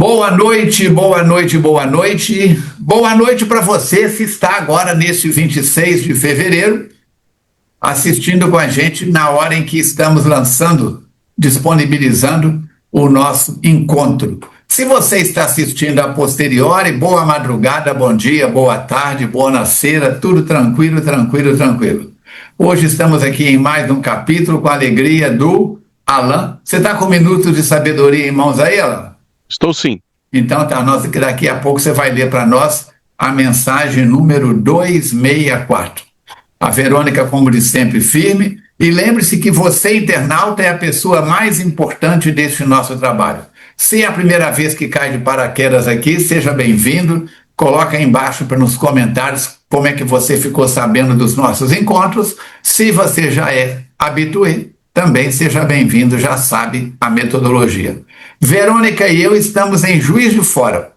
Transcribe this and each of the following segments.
Boa noite, boa noite, boa noite. Boa noite para você que está agora neste 26 de fevereiro, assistindo com a gente na hora em que estamos lançando, disponibilizando o nosso encontro. Se você está assistindo a posteriori, boa madrugada, bom dia, boa tarde, boa nascera, tudo tranquilo, tranquilo, tranquilo. Hoje estamos aqui em mais um capítulo com a alegria do Alan. Você está com minutos de sabedoria em mãos aí, Alan? Estou sim. Então, daqui a pouco você vai ler para nós a mensagem número 264. A Verônica, como de sempre, firme. E lembre-se que você, internauta, é a pessoa mais importante deste nosso trabalho. Se é a primeira vez que cai de paraquedas aqui, seja bem-vindo. Coloca aí embaixo nos comentários como é que você ficou sabendo dos nossos encontros. Se você já é habitué, também seja bem-vindo, já sabe a metodologia. Verônica e eu estamos em Juiz de Fora.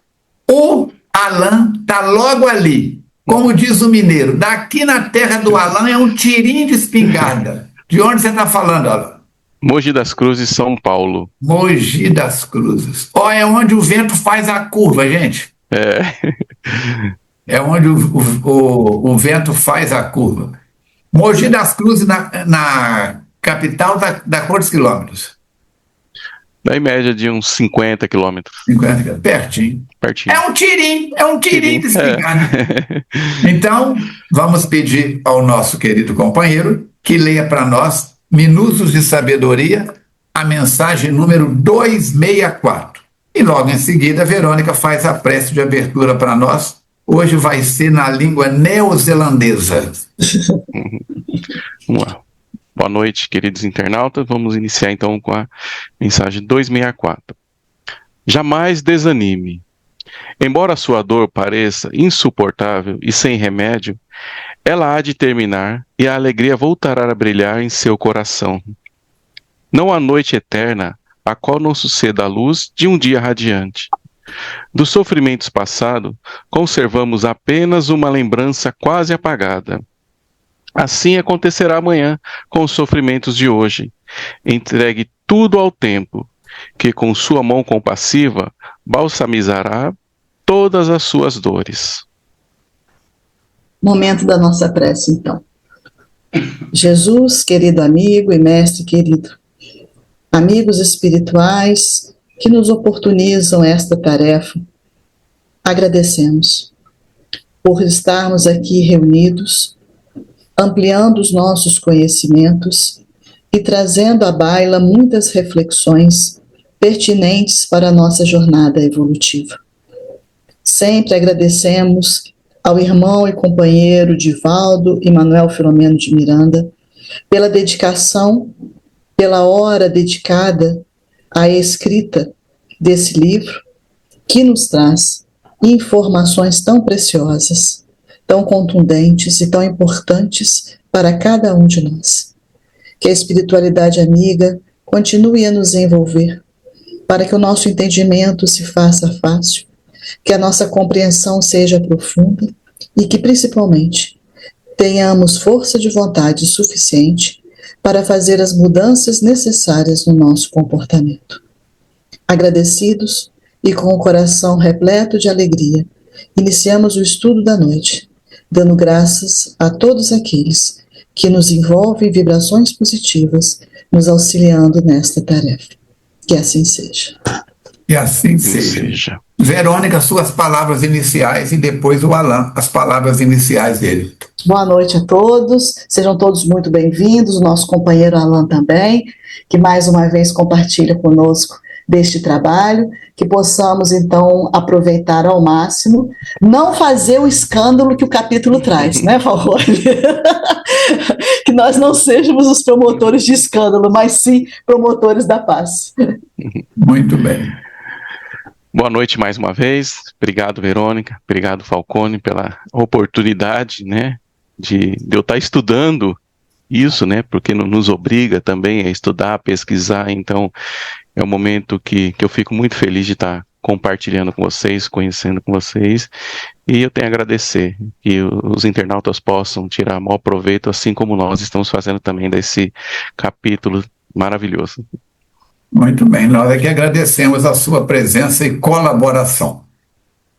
O Alan está logo ali. Como diz o mineiro, daqui na terra do Alan é um tirinho de espingarda. De onde você está falando, Alan? Mogi das Cruzes, São Paulo. Mogi das Cruzes. Ó, é onde o vento faz a curva, gente. É onde o vento faz a curva. Mogi das Cruzes, na capital, dá quantos quilômetros? Dá em média de uns 50 quilômetros. 50 quilômetros, pertinho. Pertinho. É um tirinho de espingarda. Então, vamos pedir ao nosso querido companheiro que leia para nós, Minutos de Sabedoria, a mensagem número 264. E logo em seguida, a Verônica faz a prece de abertura para nós. Hoje vai ser na língua neozelandesa. Vamos lá. Boa noite, queridos internautas. Vamos iniciar então com a mensagem 264. Jamais desanime. Embora a sua dor pareça insuportável e sem remédio, ela há de terminar e a alegria voltará a brilhar em seu coração. Não há noite eterna a qual não suceda a luz de um dia radiante. Dos sofrimentos passados, conservamos apenas uma lembrança quase apagada. Assim acontecerá amanhã com os sofrimentos de hoje. Entregue tudo ao tempo, que com sua mão compassiva balsamizará todas as suas dores. Momento da nossa prece, então. Jesus, querido amigo e mestre querido, amigos espirituais que nos oportunizam esta tarefa, agradecemos por estarmos aqui reunidos, ampliando os nossos conhecimentos e trazendo à baila muitas reflexões pertinentes para a nossa jornada evolutiva. Sempre agradecemos ao irmão e companheiro Divaldo e Manuel Filomeno de Miranda pela dedicação, pela hora dedicada à escrita desse livro, que nos traz informações tão preciosas, tão contundentes e tão importantes para cada um de nós. Que a espiritualidade amiga continue a nos envolver, para que o nosso entendimento se faça fácil, que a nossa compreensão seja profunda e que, principalmente, tenhamos força de vontade suficiente para fazer as mudanças necessárias no nosso comportamento. Agradecidos e com o coração repleto de alegria, iniciamos o estudo da noite, dando graças a todos aqueles que nos envolvem em vibrações positivas, nos auxiliando nesta tarefa. Que assim seja. Que assim seja. Verônica, suas palavras iniciais e depois o Alan, as palavras iniciais dele. Boa noite a todos, sejam todos muito bem-vindos, o nosso companheiro Alan também, que mais uma vez compartilha conosco deste trabalho, que possamos então aproveitar ao máximo, não fazer o escândalo que o capítulo traz, né, Valor? Que nós não sejamos os promotores de escândalo, mas sim promotores da paz. Muito bem. Boa noite mais uma vez. Obrigado, Verônica. Obrigado, Falcone, pela oportunidade, né, de eu estar estudando isso, né, porque nos obriga também a estudar, a pesquisar. Então, é um momento que eu fico muito feliz de estar compartilhando com vocês, conhecendo com vocês. E eu tenho a agradecer que os internautas possam tirar maior proveito, assim como nós estamos fazendo também desse capítulo maravilhoso. Muito bem, nós é que agradecemos a sua presença e colaboração.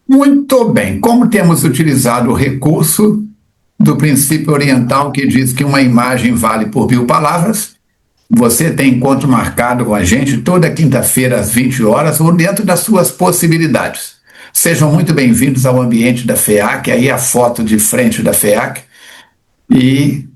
Muito bem, como temos utilizado o recurso do princípio oriental que diz que uma imagem vale por 1000 palavras, você tem encontro marcado com a gente toda quinta-feira às 20 horas ou dentro das suas possibilidades. Sejam muito bem-vindos ao ambiente da FEAC, aí a foto de frente da FEAC, e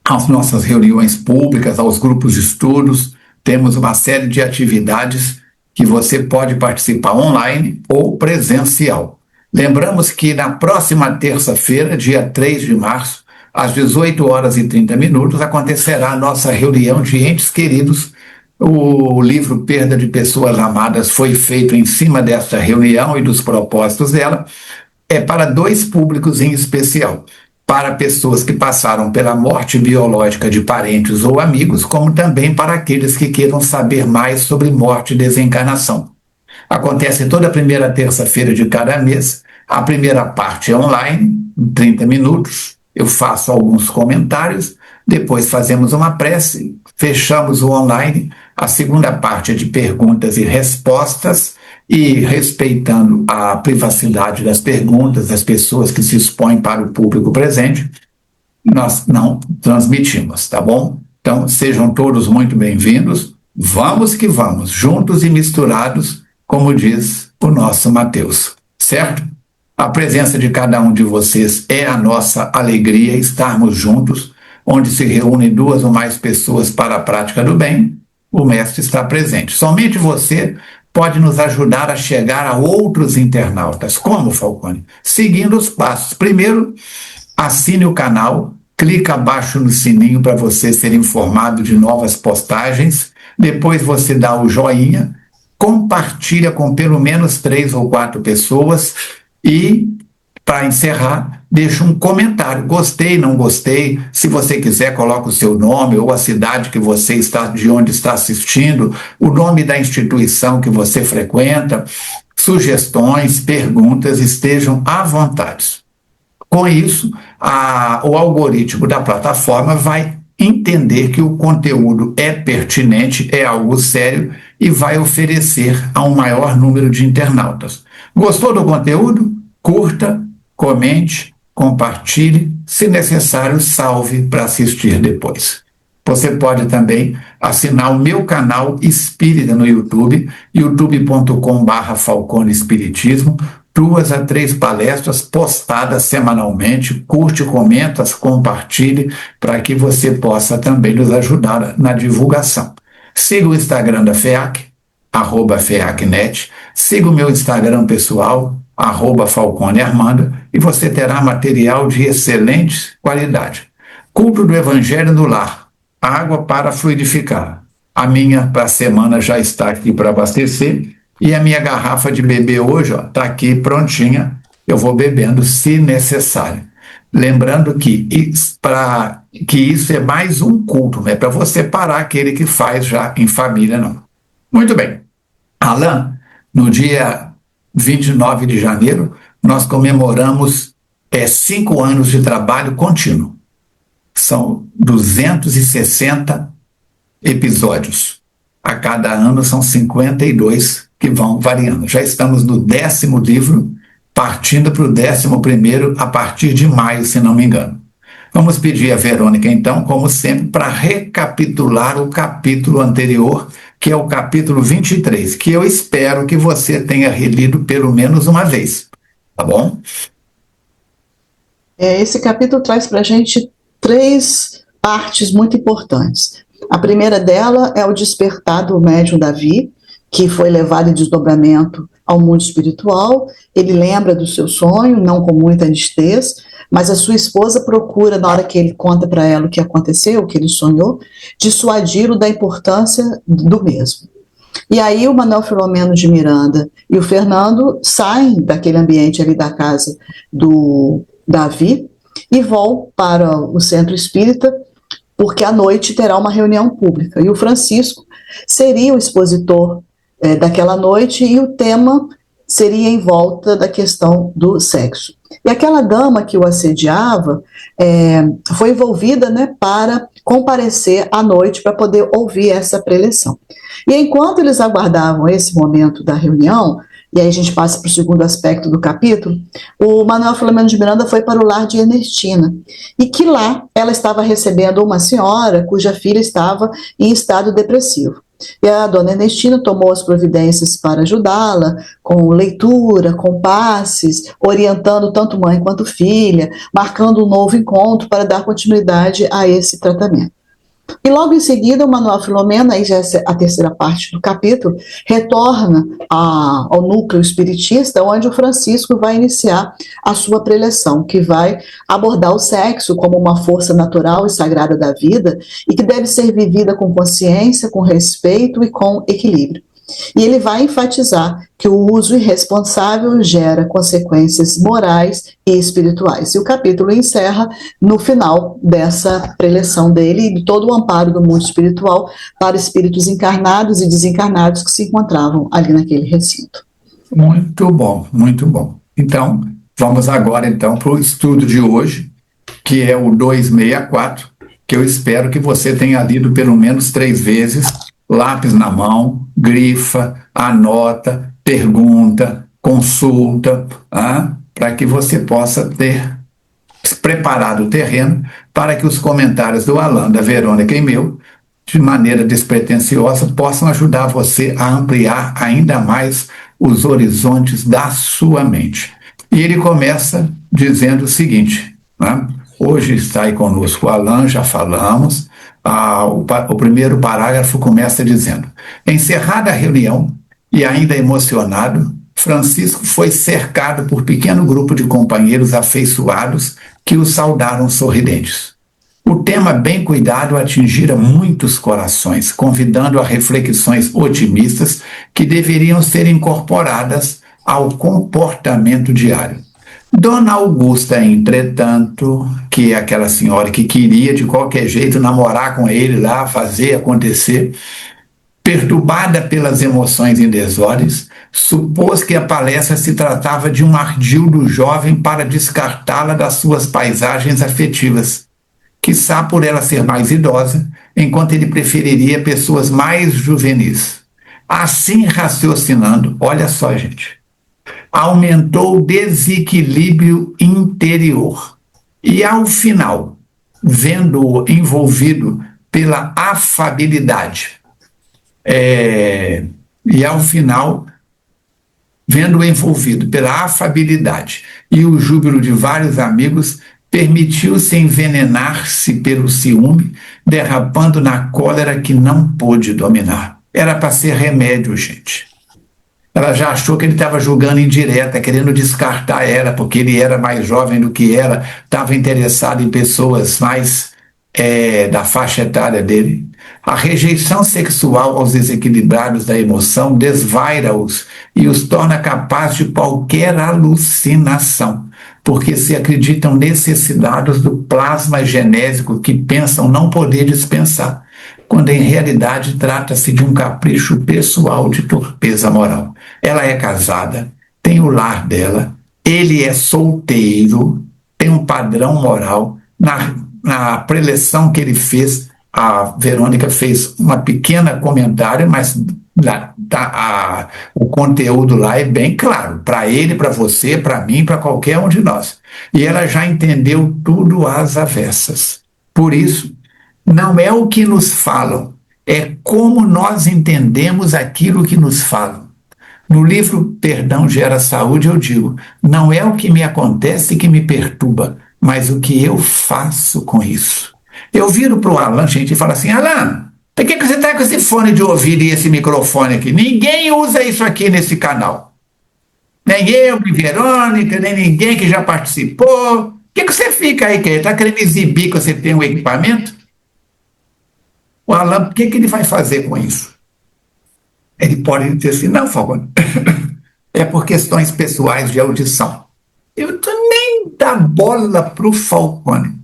às nossas reuniões públicas, aos grupos de estudos. Temos uma série de atividades que você pode participar online ou presencial. Lembramos que na próxima terça-feira, dia 3 de março, às 18h30, acontecerá a nossa reunião de entes queridos. O livro Perda de Pessoas Amadas foi feito em cima desta reunião e dos propósitos dela. É para 2 públicos em especial: para pessoas que passaram pela morte biológica de parentes ou amigos, como também para aqueles que queiram saber mais sobre morte e desencarnação. Acontece toda primeira terça-feira de cada mês. A primeira parte é online, 30 minutos. Eu faço alguns comentários, depois fazemos uma prece, fechamos o online. A segunda parte é de perguntas e respostas, e respeitando a privacidade das perguntas das pessoas que se expõem para o público presente, nós não transmitimos, tá bom? Então, sejam todos muito bem-vindos. Vamos que vamos, juntos e misturados, como diz o nosso Mateus, certo? A presença de cada um de vocês é a nossa alegria, estarmos juntos, onde se reúnem 2 ou mais pessoas para a prática do bem. O Mestre está presente. Somente você pode nos ajudar a chegar a outros internautas. Como, Falcone? Seguindo os passos. Primeiro, assine o canal, clica abaixo no sininho para você ser informado de novas postagens. Depois você dá o joinha, compartilha com pelo menos 3 ou 4 pessoas e, para encerrar, deixa um comentário. Gostei, não gostei. Se você quiser, coloca o seu nome ou a cidade que você está, de onde está assistindo, o nome da instituição que você frequenta, sugestões, perguntas, estejam à vontade. Com isso, o algoritmo da plataforma vai entender que o conteúdo é pertinente, é algo sério e vai oferecer a um maior número de internautas. Gostou do conteúdo? Curta, comente, compartilhe, se necessário, salve para assistir depois. Você pode também assinar o meu canal Espírita no YouTube, youtube.com/Falcone Espiritismo, 2 a 3 palestras postadas semanalmente. Curte, comenta, compartilhe, para que você possa também nos ajudar na divulgação. Siga o Instagram da FEAC, @FEACnet, siga o meu Instagram pessoal, @Falcone Armando, e você terá material de excelente qualidade. Culto do Evangelho no Lar, água para fluidificar. A minha para a semana já está aqui para abastecer, e a minha garrafa de beber hoje está aqui prontinha. Eu vou bebendo se necessário. Lembrando que isso é mais um culto, não é para você parar aquele que faz já em família, não. Muito bem. Alain, no dia 29 de janeiro, nós comemoramos 5 anos de trabalho contínuo. São 260 episódios. A cada ano são 52 que vão variando. Já estamos no 10º livro, partindo para o 11º a partir de maio, se não me engano. Vamos pedir a Verônica, então, como sempre, para recapitular o capítulo anterior, que é o capítulo 23, que eu espero que você tenha relido pelo menos uma vez, tá bom? Esse capítulo traz para a gente 3 partes muito importantes. A primeira dela é o despertar do médium Davi, que foi levado em desdobramento ao mundo espiritual. Ele lembra do seu sonho, não com muita nitidez, mas a sua esposa procura, na hora que ele conta para ela o que aconteceu, o que ele sonhou, dissuadi-lo da importância do mesmo. E aí o Manuel Filomeno de Miranda e o Fernando saem daquele ambiente ali da casa do Davi e vão para o centro espírita, porque à noite terá uma reunião pública. E o Francisco seria o expositor daquela noite, e o tema seria em volta da questão do sexo. E aquela dama que o assediava foi envolvida, né, para comparecer à noite para poder ouvir essa preleção. E enquanto eles aguardavam esse momento da reunião, e aí a gente passa para o segundo aspecto do capítulo, o Manuel Filomeno de Miranda foi para o lar de Ernestina, e que lá ela estava recebendo uma senhora cuja filha estava em estado depressivo. E a dona Ernestina tomou as providências para ajudá-la, com leitura, com passes, orientando tanto mãe quanto filha, marcando um novo encontro para dar continuidade a esse tratamento. E logo em seguida, o Manuel Filomeno, aí já é a terceira parte do capítulo, retorna ao núcleo espiritista, onde o Francisco vai iniciar a sua preleção, que vai abordar o sexo como uma força natural e sagrada da vida e que deve ser vivida com consciência, com respeito e com equilíbrio. E ele vai enfatizar que o uso irresponsável gera consequências morais e espirituais. E o capítulo encerra no final dessa preleção dele e de todo o amparo do mundo espiritual para espíritos encarnados e desencarnados que se encontravam ali naquele recinto. Muito bom, muito bom. Então, vamos agora então para o estudo de hoje, que é o 264, que eu espero que você tenha lido pelo menos 3 vezes, lápis na mão, grifa, anota, pergunta, consulta, para que você possa ter preparado o terreno para que os comentários do Alain, da Verônica e meu, de maneira despretensiosa, possam ajudar você a ampliar ainda mais os horizontes da sua mente. E ele começa dizendo o seguinte, hoje está aí conosco o Alain, já falamos. O primeiro parágrafo começa dizendo: encerrada a reunião e ainda emocionado, Francisco foi cercado por pequeno grupo de companheiros afeiçoados que o saudaram sorridentes. O tema bem cuidado atingira muitos corações, convidando a reflexões otimistas que deveriam ser incorporadas ao comportamento diário. Dona Augusta, entretanto, que é aquela senhora que queria de qualquer jeito namorar com ele lá, fazer acontecer, perturbada pelas emoções em desordens, supôs que a palestra se tratava de um ardil do jovem para descartá-la das suas paisagens afetivas, quiçá por ela ser mais idosa, enquanto ele preferiria pessoas mais juvenis. Assim, raciocinando, olha só, gente, aumentou o desequilíbrio interior. E, ao final, vendo-o envolvido pela afabilidade, e o júbilo de vários amigos, permitiu-se envenenar-se pelo ciúme, derrapando na cólera que não pôde dominar. Era para ser remédio, gente. Ela já achou que ele estava julgando indireta, querendo descartar ela, porque ele era mais jovem do que ela, estava interessado em pessoas mais da faixa etária dele. A rejeição sexual aos desequilibrados da emoção desvaira-os e os torna capazes de qualquer alucinação, porque se acreditam necessitados do plasma genésico que pensam não poder dispensar, quando em realidade trata-se de um capricho pessoal de torpeza moral. Ela é casada, tem o lar dela, ele é solteiro, tem um padrão moral. Na preleção que ele fez, a Verônica fez um pequeno comentário, mas o conteúdo lá é bem claro, para ele, para você, para mim, para qualquer um de nós. E ela já entendeu tudo às avessas. Por isso, não é o que nos falam, é como nós entendemos aquilo que nos falam. No livro Perdão Gera Saúde, eu digo, não é o que me acontece que me perturba, mas o que eu faço com isso. Eu viro para o Alain, gente, e falo assim: Alain, por que você está com esse fone de ouvido e esse microfone aqui? Ninguém usa isso aqui nesse canal. Nem eu, nem Verônica, nem ninguém que já participou. Por que você fica aí, querido? Está querendo exibir que você tem um equipamento? O Alain, o que ele vai fazer com isso? Ele pode dizer assim: não, Falcone, é por questões pessoais de audição. Eu não tô nem dar bola para o Falcone.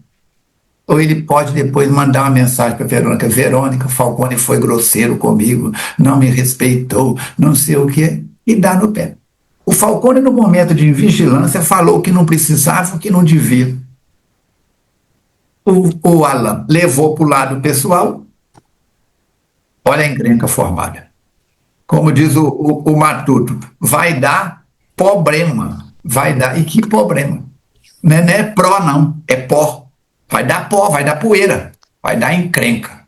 Ou ele pode depois mandar uma mensagem para a Verônica: Verônica, Falcone foi grosseiro comigo, não me respeitou, não sei o quê, e dá no pé. O Falcone, no momento de vigilância, falou que não precisava, que não devia. O Alan levou para o lado pessoal, olha a encrenca formada. Como diz o Matuto, vai dar problema. Vai dar. E que problema? Não é pró, não, é pó. Vai dar pó, vai dar poeira, vai dar encrenca.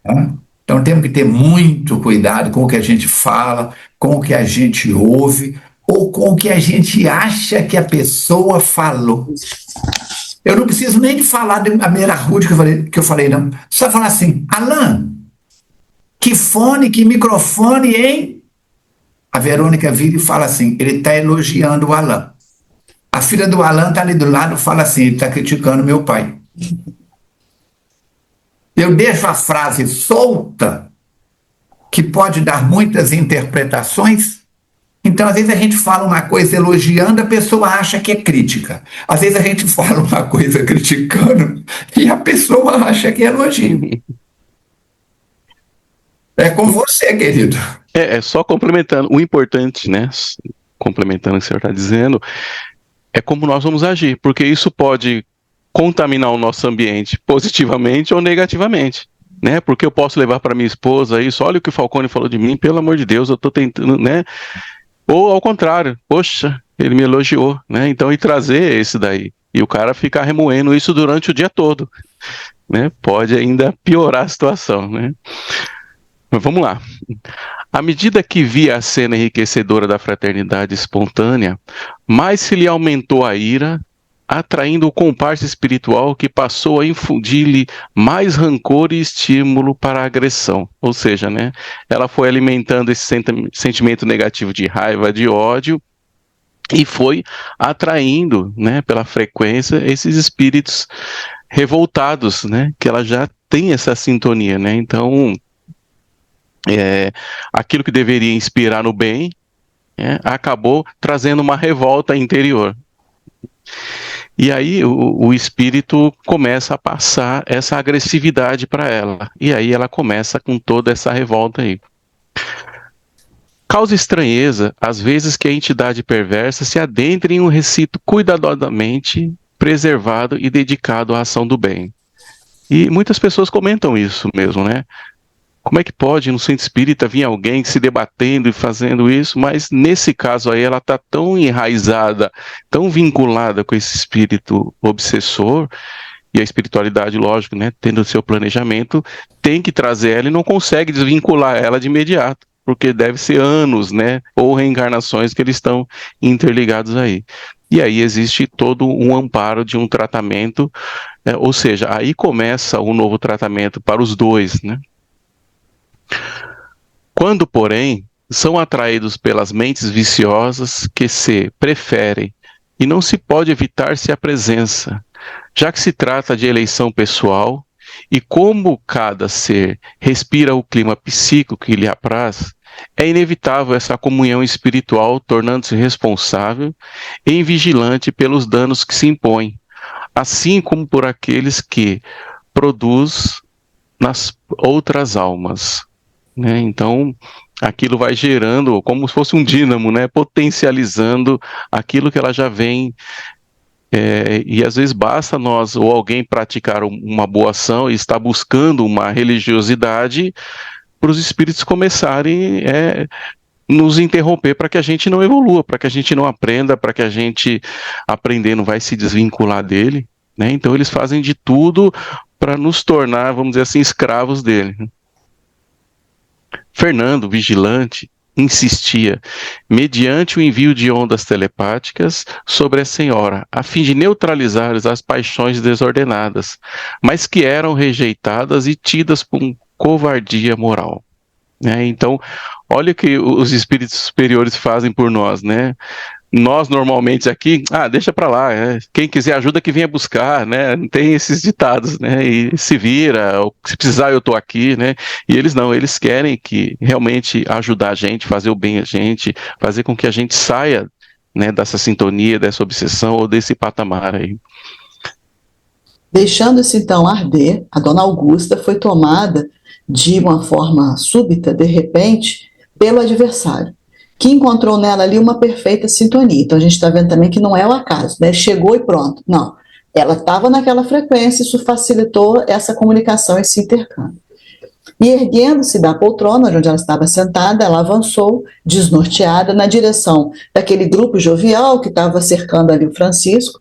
Tá? Então temos que ter muito cuidado com o que a gente fala, com o que a gente ouve, ou com o que a gente acha que a pessoa falou. Eu não preciso nem de falar da maneira rude que eu falei, não. Só falar assim, Alan, que fone, que microfone, hein? A Verônica vira e fala assim, ele está elogiando o Alan. A filha do Alan está ali do lado e fala assim, ele está criticando meu pai. Eu deixo a frase solta, que pode dar muitas interpretações. Então, às vezes a gente fala uma coisa elogiando, a pessoa acha que é crítica. Às vezes a gente fala uma coisa criticando e a pessoa acha que é elogio. É com você, querido. Só complementando. O importante, né? Complementando o que o senhor está dizendo, é como nós vamos agir, porque isso pode contaminar o nosso ambiente positivamente ou negativamente, né? Porque eu posso levar para minha esposa isso, olha o que o Falcone falou de mim, pelo amor de Deus, eu estou tentando, né? Ou ao contrário, poxa, ele me elogiou, né? Então, e trazer esse daí, e o cara ficar remoendo isso durante o dia todo, né? Pode ainda piorar a situação, né? Mas vamos lá. À medida que via a cena enriquecedora da fraternidade espontânea, mais se lhe aumentou a ira, atraindo o comparsa espiritual que passou a infundir-lhe mais rancor e estímulo para a agressão. Ou seja, né, ela foi alimentando esse sentimento negativo de raiva, de ódio, e foi atraindo, né, pela frequência, esses espíritos revoltados, né, que ela já tem essa sintonia, né, então aquilo que deveria inspirar no bem, acabou trazendo uma revolta interior. E aí o espírito começa a passar essa agressividade para ela. E aí ela começa com toda essa revolta aí. Causa estranheza, às vezes, que a entidade perversa se adentre em um recinto cuidadosamente preservado e dedicado à ação do bem. E muitas pessoas comentam isso mesmo, né? Como é que pode, no centro espírita, vir alguém se debatendo e fazendo isso? Mas nesse caso aí, ela está tão enraizada, tão vinculada com esse espírito obsessor, e a espiritualidade, lógico, né, tendo o seu planejamento, tem que trazer ela e não consegue desvincular ela de imediato, porque deve ser anos, né, ou reencarnações que eles estão interligados aí. E aí existe todo um amparo de um tratamento, ou seja, aí começa um novo tratamento para os dois, né? Quando, porém, são atraídos pelas mentes viciosas que se preferem e não se pode evitar-se a presença, já que se trata de eleição pessoal e como cada ser respira o clima psíquico que lhe apraz, é inevitável essa comunhão espiritual tornando-se responsável e vigilante pelos danos que se impõem, assim como por aqueles que produz nas outras almas. Né? Então, aquilo vai gerando como se fosse um dínamo, né? Potencializando aquilo que ela já vem. E às vezes basta nós ou alguém praticar uma boa ação e estar buscando uma religiosidade para os espíritos começarem nos interromper para que a gente não evolua, para que a gente não aprenda, para que a gente aprendendo vai se desvincular dele. Né? Então eles fazem de tudo para nos tornar, vamos dizer assim, escravos dele. Fernando, vigilante, insistia, mediante o envio de ondas telepáticas sobre a senhora, a fim de neutralizar as paixões desordenadas, mas que eram rejeitadas e tidas por covardia moral. Então, olha o que os espíritos superiores fazem por nós, né? Nós normalmente aqui, deixa para lá, quem quiser ajuda que venha buscar, né? Não tem esses ditados, né? E se vira, ou se precisar eu estou aqui, né? E eles não, eles querem que realmente ajudar a gente, fazer o bem a gente, fazer com que a gente saia, né, dessa sintonia, dessa obsessão ou desse patamar aí. Deixando-se então arder, a dona Augusta foi tomada de uma forma súbita, de repente, pelo adversário, que encontrou nela ali uma perfeita sintonia. Então a gente está vendo também que não é o acaso, né? Chegou e pronto. Não. Ela estava naquela frequência, isso facilitou essa comunicação, esse intercâmbio. E erguendo-se da poltrona onde ela estava sentada, ela avançou, desnorteada, na direção daquele grupo jovial que estava cercando ali o Francisco,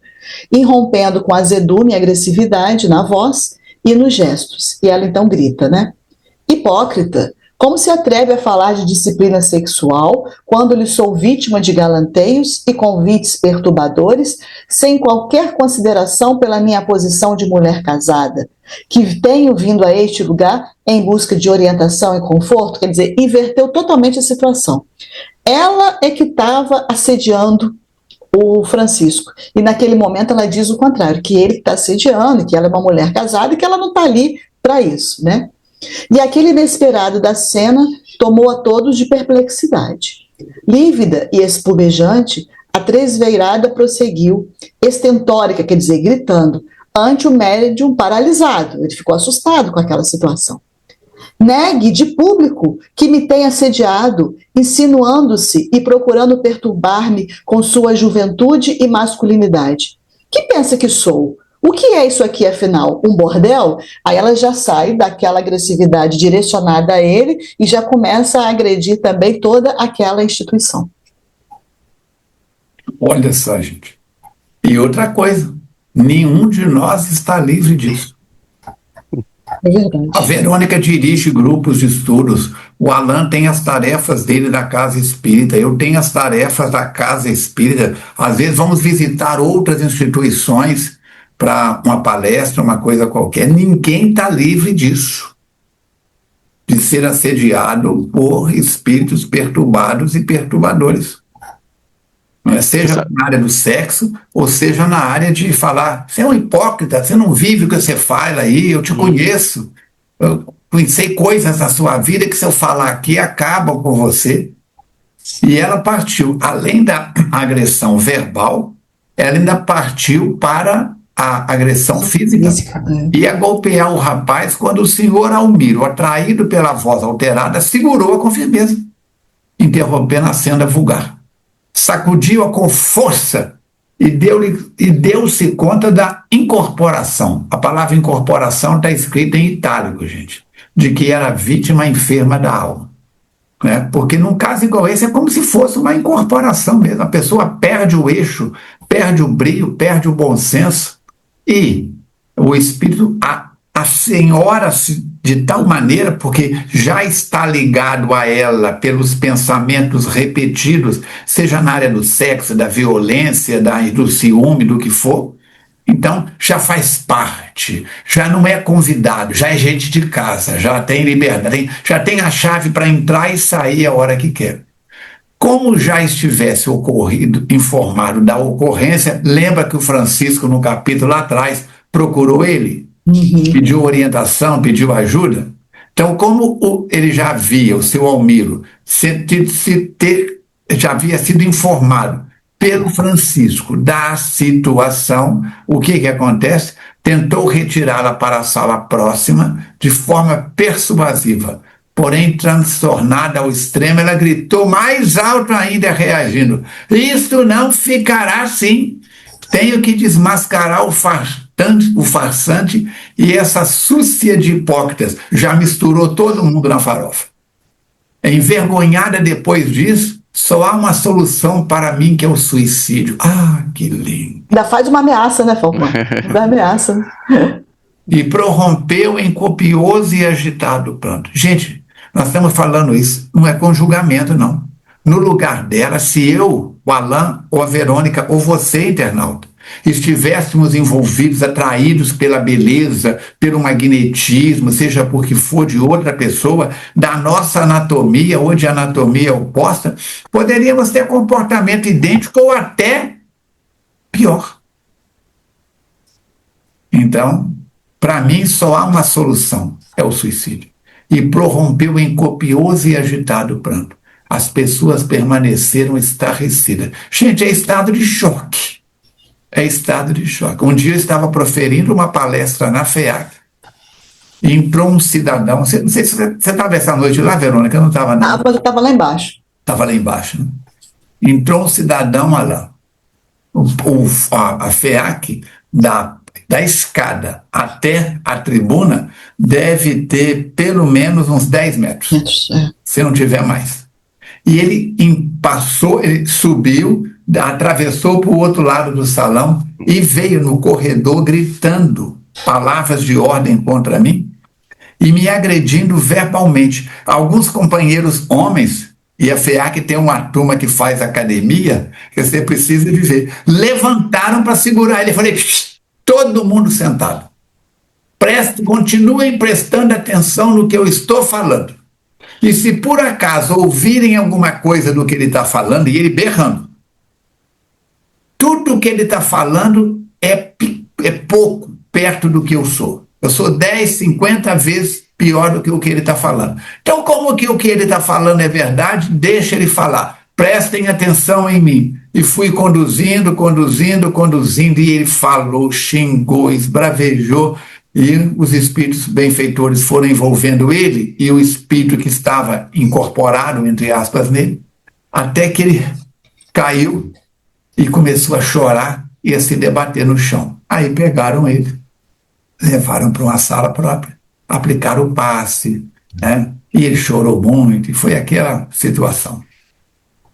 irrompendo com azedume e agressividade na voz e nos gestos. E ela então grita, né? Hipócrita, como se atreve a falar de disciplina sexual quando lhe sou vítima de galanteios e convites perturbadores, sem qualquer consideração pela minha posição de mulher casada, que tenho vindo a este lugar em busca de orientação e conforto? Quer dizer, inverteu totalmente a situação. Ela é que estava assediando o Francisco, e naquele momento ela diz o contrário, que ele está assediando, que ela é uma mulher casada e que ela não está ali para isso, né? E aquele inesperado da cena tomou a todos de perplexidade. Lívida e espumejante, a tresveirada prosseguiu, estentórica, quer dizer, gritando, ante o médium paralisado. Ele ficou assustado com aquela situação. Negue de público que me tem assediado, insinuando-se e procurando perturbar-me com sua juventude e masculinidade. Que pensa que sou? O que é isso aqui, afinal? Um bordel? Aí ela já sai daquela agressividade direcionada a ele e já começa a agredir também toda aquela instituição. Olha só, gente. E outra coisa, nenhum de nós está livre disso. É verdade. A Verônica dirige grupos de estudos, o Alan tem as tarefas dele da Casa Espírita, eu tenho as tarefas da Casa Espírita. Às vezes vamos visitar outras instituições para uma palestra, uma coisa qualquer. Ninguém está livre disso, de ser assediado por espíritos perturbados e perturbadores. Seja na área do sexo, ou seja na área de falar, você é um hipócrita, você não vive o que você fala aí, eu te conheço, eu conheci coisas na sua vida que se eu falar aqui acabam com você. E ela partiu, além da agressão verbal, ela ainda partiu para a agressão física. Ia golpear o rapaz quando o senhor Almiro, atraído pela voz alterada, segurou-a com firmeza, interrompendo a cena vulgar. Sacudiu-a com força e deu-se conta da incorporação. A palavra incorporação está escrita em itálico, gente, de que era vítima enferma da alma. Né? Porque num caso igual esse é como se fosse uma incorporação mesmo. A pessoa perde o eixo, perde o brio, perde o bom senso e o espírito a senhora de tal maneira, porque já está ligado a ela pelos pensamentos repetidos, seja na área do sexo, da violência, do ciúme, do que for. Então, já faz parte, já não é convidado, já é gente de casa, já tem liberdade, já tem a chave para entrar e sair a hora que quer. Como já estivesse ocorrido, informado da ocorrência, lembra que o Francisco, no capítulo lá atrás, procurou ele? Pediu orientação, pediu ajuda. Então, como ele já havia, o seu Almiro, já havia sido informado pelo Francisco da situação, o que acontece? Tentou retirá-la para a sala próxima de forma persuasiva, porém transtornada ao extremo, ela gritou mais alto ainda, reagindo: "Isto não ficará assim, tenho que desmascarar o farsante e essa súcia de hipócritas." Já misturou todo mundo na farofa. Envergonhada depois disso, só há uma solução para mim, que é o suicídio. Ah, que lindo. Ainda faz uma ameaça, né, Falcão? Da ameaça. E prorrompeu em copioso e agitado pranto. Gente, nós estamos falando isso, não é com julgamento, não. No lugar dela, se eu, o Alan, ou a Verônica, ou você, internauta, estivéssemos envolvidos, atraídos pela beleza, pelo magnetismo, seja por que for de outra pessoa, da nossa anatomia ou de anatomia oposta, poderíamos ter comportamento idêntico ou até pior. Então, para mim, só há uma solução, é o suicídio. E prorrompeu em copioso e agitado pranto. As pessoas permaneceram estarrecidas. Gente, é estado de choque. É estado de choque. Um dia eu estava proferindo uma palestra na FEAC e entrou um cidadão. Não sei se você estava essa noite lá, Verônica, eu não estava não. Ah, mas eu estava lá embaixo. estava lá embaixo, né? Entrou um cidadão lá. A FEAC, da escada até a tribuna, deve ter pelo menos uns 10 metros, se não tiver mais. E ele passou, ele subiu, atravessou para o outro lado do salão e veio no corredor gritando palavras de ordem contra mim e me agredindo verbalmente. Alguns companheiros homens, e a FEAC tem uma turma que faz academia, que você precisa viver, levantaram para segurar ele. Eu falei, todo mundo sentado. Continuem prestando atenção no que eu estou falando. E se por acaso ouvirem alguma coisa do que ele está falando, e ele berrando, tudo que ele está falando é pouco perto do que eu sou. Eu sou 10, 50 vezes pior do que o que ele está falando. Então, como que o que ele está falando é verdade, deixa ele falar. Prestem atenção em mim. E fui conduzindo, e ele falou, xingou, esbravejou, e os espíritos benfeitores foram envolvendo ele e o espírito que estava incorporado, entre aspas, nele, até que ele caiu e começou a chorar e a se debater no chão. Aí pegaram ele, levaram para uma sala própria, aplicaram o passe, né? E ele chorou muito, e foi aquela situação.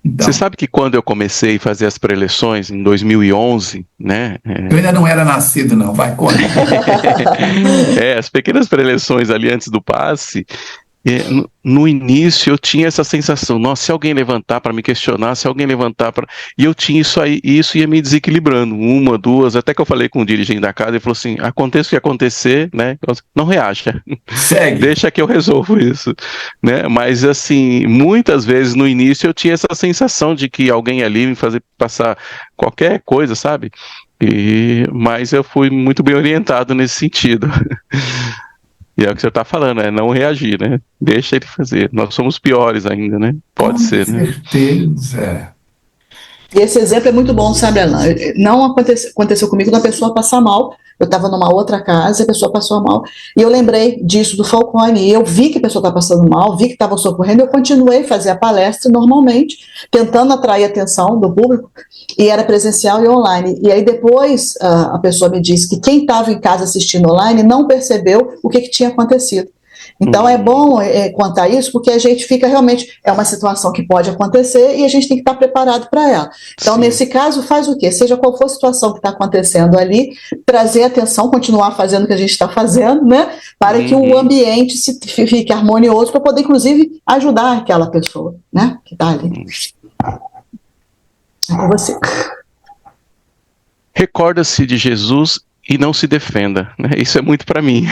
Então, você sabe que quando eu comecei a fazer as preleções, em 2011, né? Eu ainda não era nascido, não, vai, conta. As pequenas preleções ali antes do passe, no início eu tinha essa sensação, nossa, se alguém levantar para me questionar, se alguém levantar para... E eu tinha isso aí, e isso ia me desequilibrando, uma, duas, até que eu falei com o dirigente da casa, ele falou assim, aconteça o que acontecer, né, não reaja, segue, deixa que eu resolvo isso, né, mas assim, muitas vezes no início eu tinha essa sensação de que alguém ali me fazia passar qualquer coisa, sabe, mas eu fui muito bem orientado nesse sentido. E é o que você está falando, é não reagir, né? Deixa ele fazer. Nós somos piores ainda, né? Pode ser, né? Com certeza. E esse exemplo é muito bom, sabe, Alain? Não aconteceu comigo da pessoa passar mal. Eu estava numa outra casa, a pessoa passou mal. E eu lembrei disso do Falcone. E eu vi que a pessoa estava passando mal, vi que estava socorrendo. Eu continuei a fazer a palestra normalmente, tentando atrair a atenção do público. E era presencial e online. E aí depois a pessoa me disse que quem estava em casa assistindo online não percebeu o que tinha acontecido. Então é bom contar isso, porque a gente fica realmente, é uma situação que pode acontecer e a gente tem que estar preparado para ela. Então, sim, nesse caso, faz o quê? Seja qual for a situação que está acontecendo ali, trazer atenção, continuar fazendo o que a gente está fazendo, né? Para que o ambiente fique harmonioso, para poder, inclusive, ajudar aquela pessoa, né? Que está ali. É com você. Recorda-se de Jesus e não se defenda, né? Isso é muito para mim.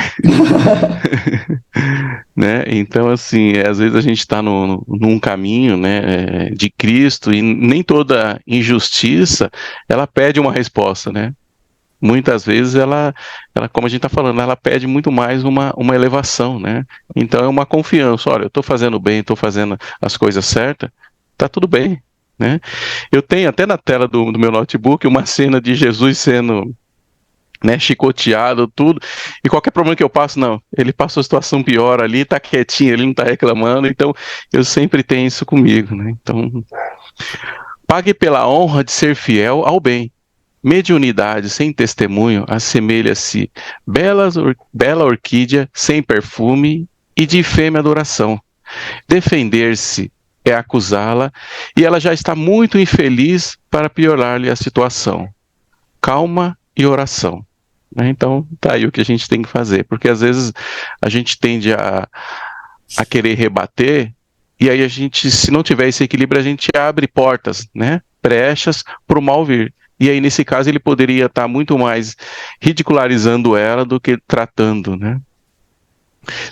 Né? Então, assim, às vezes a gente está num caminho, né, de Cristo, e nem toda injustiça, ela pede uma resposta, né? Muitas vezes ela, como a gente está falando, ela pede muito mais uma elevação, né? Então é uma confiança, olha, eu estou fazendo bem, estou fazendo as coisas certas, tá tudo bem, né? Eu tenho até na tela do meu notebook uma cena de Jesus sendo, né, chicoteado, tudo, e qualquer problema que eu passo, não, ele passou a situação pior ali, tá quietinho, ele não tá reclamando, então eu sempre tenho isso comigo, né? Então, pague pela honra de ser fiel ao bem. Mediunidade sem testemunho assemelha-se bela orquídea sem perfume e de fêmea adoração. Defender-se é acusá-la, e ela já está muito infeliz para piorar-lhe a situação. Calma e oração. Então, tá aí o que a gente tem que fazer, porque às vezes a gente tende a querer rebater, e aí a gente, se não tiver esse equilíbrio, a gente abre portas, né, brechas para o mal vir. E aí, nesse caso, ele poderia estar muito mais ridicularizando ela do que tratando, né?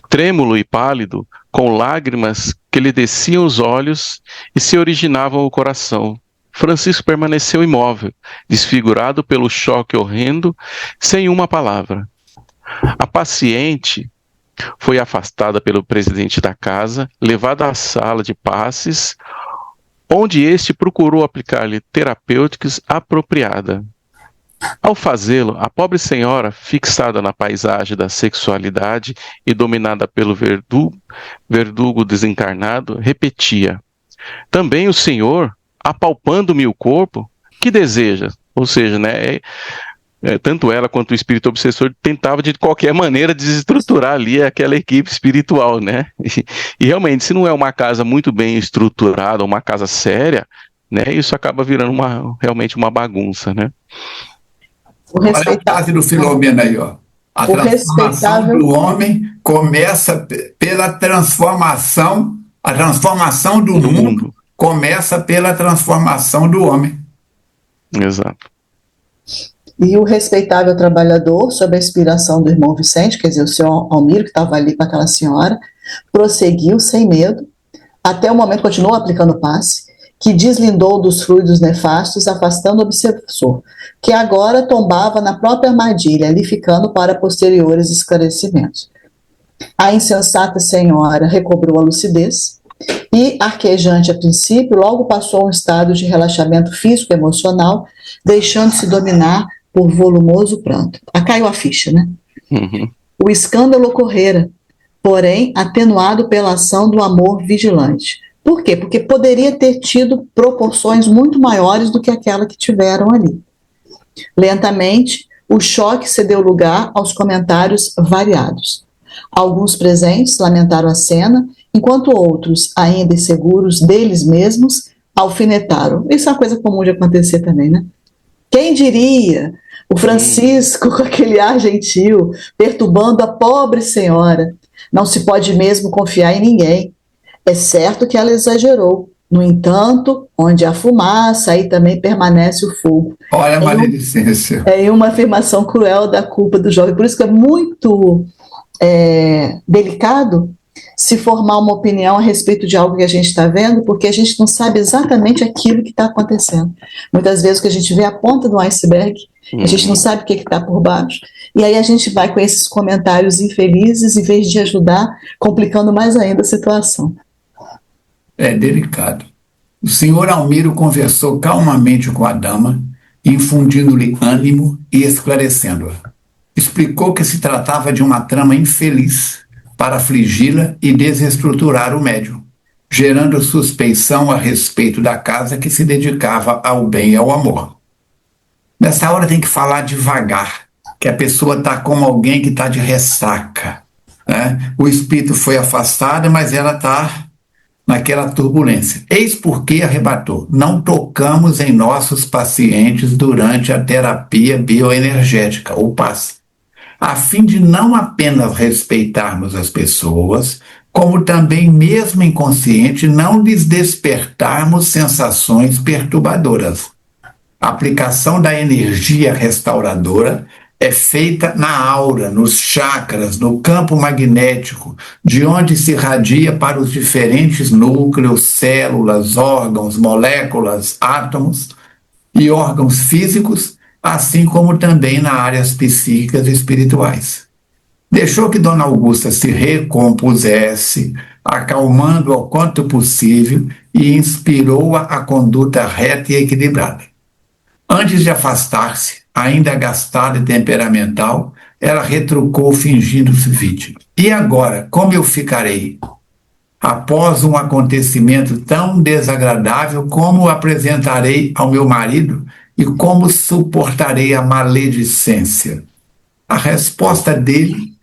Trêmulo e pálido, com lágrimas que lhe desciam os olhos e se originavam o coração, Francisco permaneceu imóvel, desfigurado pelo choque horrendo, sem uma palavra. A paciente foi afastada pelo presidente da casa, levada à sala de passes, onde este procurou aplicar-lhe terapêuticas apropriada. Ao fazê-lo, a pobre senhora, fixada na paisagem da sexualidade e dominada pelo verdugo desencarnado, repetia: também o Senhor, apalpando-me o corpo, que deseja? Ou seja, né, tanto ela quanto o espírito obsessor tentava de qualquer maneira desestruturar ali aquela equipe espiritual, né? E realmente, se não é uma casa muito bem estruturada, uma casa séria, né, isso acaba virando realmente uma bagunça, né? Olha a frase do Filomeno aí, ó. A transformação do homem começa pela transformação, a transformação do mundo começa pela transformação do homem. Exato. E o respeitável trabalhador, sob a inspiração do irmão Vicente, quer dizer, o senhor Almiro, que estava ali com aquela senhora, prosseguiu sem medo, até o momento continuou aplicando o passe, que deslindou dos fluidos nefastos, afastando o obsessor, que agora tombava na própria armadilha, ali ficando para posteriores esclarecimentos. A insensata senhora recobrou a lucidez e, arquejante a princípio, logo passou a um estado de relaxamento físico e emocional, deixando-se dominar por volumoso pranto. Caiu a ficha, né? Uhum. O escândalo ocorrera, porém atenuado pela ação do amor vigilante. Por quê? Porque poderia ter tido proporções muito maiores do que aquela que tiveram ali. Lentamente, o choque cedeu lugar aos comentários variados. Alguns presentes lamentaram a cena, enquanto outros, ainda inseguros deles mesmos, alfinetaram. Isso é uma coisa comum de acontecer também, né? Quem diria? O Francisco, com aquele ar gentil, perturbando a pobre senhora. Não se pode mesmo confiar em ninguém. É certo que ela exagerou. No entanto, onde há fumaça, aí também permanece o fogo. Olha a maledicência. É uma afirmação cruel da culpa do jovem. Por isso que é muito delicado se formar uma opinião a respeito de algo que a gente está vendo, porque a gente não sabe exatamente aquilo que está acontecendo. Muitas vezes o que a gente vê é a ponta do iceberg, a gente não sabe o que está por baixo. E aí a gente vai com esses comentários infelizes, em vez de ajudar, complicando mais ainda a situação. É delicado. O senhor Almiro conversou calmamente com a dama, infundindo-lhe ânimo e esclarecendo-a. Explicou que se tratava de uma trama infeliz para afligi-la e desestruturar o médium, gerando suspeição a respeito da casa que se dedicava ao bem e ao amor. Nessa hora tem que falar devagar, que a pessoa está como alguém que está de ressaca, né? O espírito foi afastado, mas ela está naquela turbulência. Eis porque arrebatou: não tocamos em nossos pacientes durante a terapia bioenergética, ou passe, a fim de não apenas respeitarmos as pessoas, como também, mesmo inconsciente, não lhes despertarmos sensações perturbadoras. A aplicação da energia restauradora é feita na aura, nos chakras, no campo magnético, de onde se irradia para os diferentes núcleos, células, órgãos, moléculas, átomos e órgãos físicos, assim como também nas áreas psíquicas e espirituais. Deixou que Dona Augusta se recompusesse, acalmando ao quanto possível, e inspirou-a a conduta reta e equilibrada. Antes de afastar-se, ainda agastada e temperamental, ela retrucou, fingindo-se vítima. E agora, como eu ficarei? Após um acontecimento tão desagradável, como o apresentarei ao meu marido e como suportarei a maledicência? A resposta dele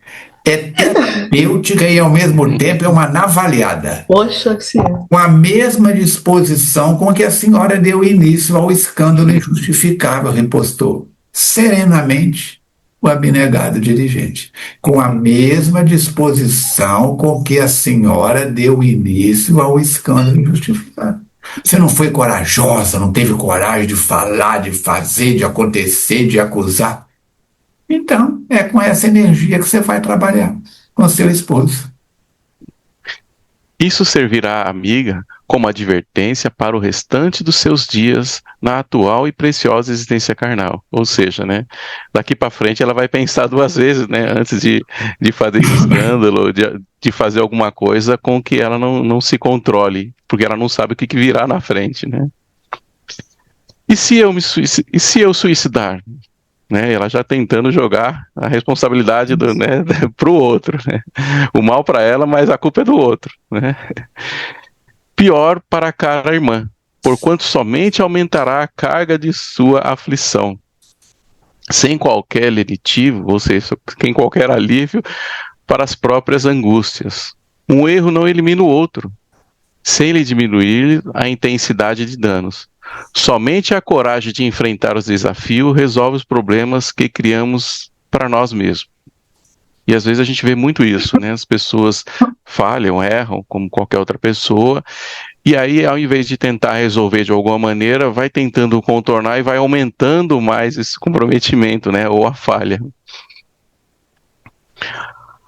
é terapêutica e, ao mesmo tempo, é uma navalhada. Poxa, sim. Com a mesma disposição com que a senhora deu início ao escândalo injustificável, repostou serenamente o abnegado dirigente. Com a mesma disposição com que a senhora deu início ao escândalo injustificável. Você não foi corajosa, não teve coragem de falar, de fazer, de acontecer, de acusar. Então, é com essa energia que você vai trabalhar com seu esposo. Isso servirá à amiga como advertência para o restante dos seus dias na atual e preciosa existência carnal. Ou seja, né, daqui para frente ela vai pensar duas vezes, né, antes de fazer esse escândalo, de fazer alguma coisa com que ela não se controle, porque ela não sabe o que virá na frente, né? E se eu suicidar? Né, ela já tentando jogar a responsabilidade para o outro, né? O mal para ela, mas a culpa é do outro, né? pior para a cara irmã, porquanto somente aumentará a carga de sua aflição, sem qualquer lenitivo, ou seja, sem qualquer alívio para as próprias angústias. Um erro não elimina o outro, sem lhe diminuir a intensidade de danos. Somente a coragem de enfrentar os desafios resolve os problemas que criamos para nós mesmos. E às vezes a gente vê muito isso, né? As pessoas falham, erram, como qualquer outra pessoa, e aí, ao invés de tentar resolver de alguma maneira, vai tentando contornar e vai aumentando mais esse comprometimento, né? Ou a falha.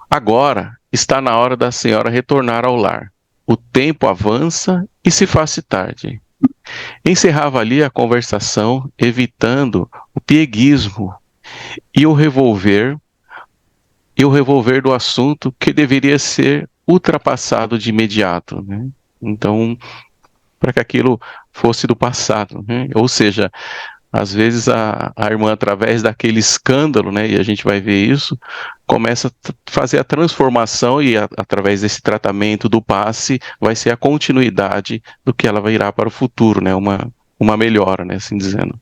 Agora está na hora da senhora retornar ao lar. O tempo avança e se faz tarde. Encerrava ali a conversação, evitando o pieguismo e o revolver do assunto que deveria ser ultrapassado de imediato, né? Então, para que aquilo fosse do passado, né? Ou seja, às vezes a irmã, através daquele escândalo, né, e a gente vai ver isso, começa a fazer a transformação e através desse tratamento do passe vai ser a continuidade do que ela vai irá para o futuro, né, uma melhora, né, assim dizendo.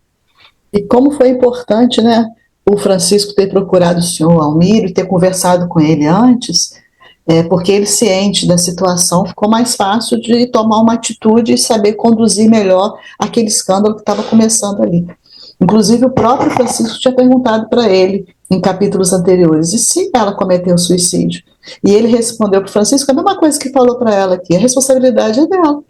E como foi importante, né, o Francisco ter procurado o senhor Almiro e ter conversado com ele antes, porque ele, ciente da situação, ficou mais fácil de tomar uma atitude e saber conduzir melhor aquele escândalo que estava começando ali. Inclusive, o próprio Francisco tinha perguntado para ele, em capítulos anteriores, e se ela cometeu suicídio? E ele respondeu para o Francisco a mesma coisa que falou para ela aqui, a responsabilidade é dela.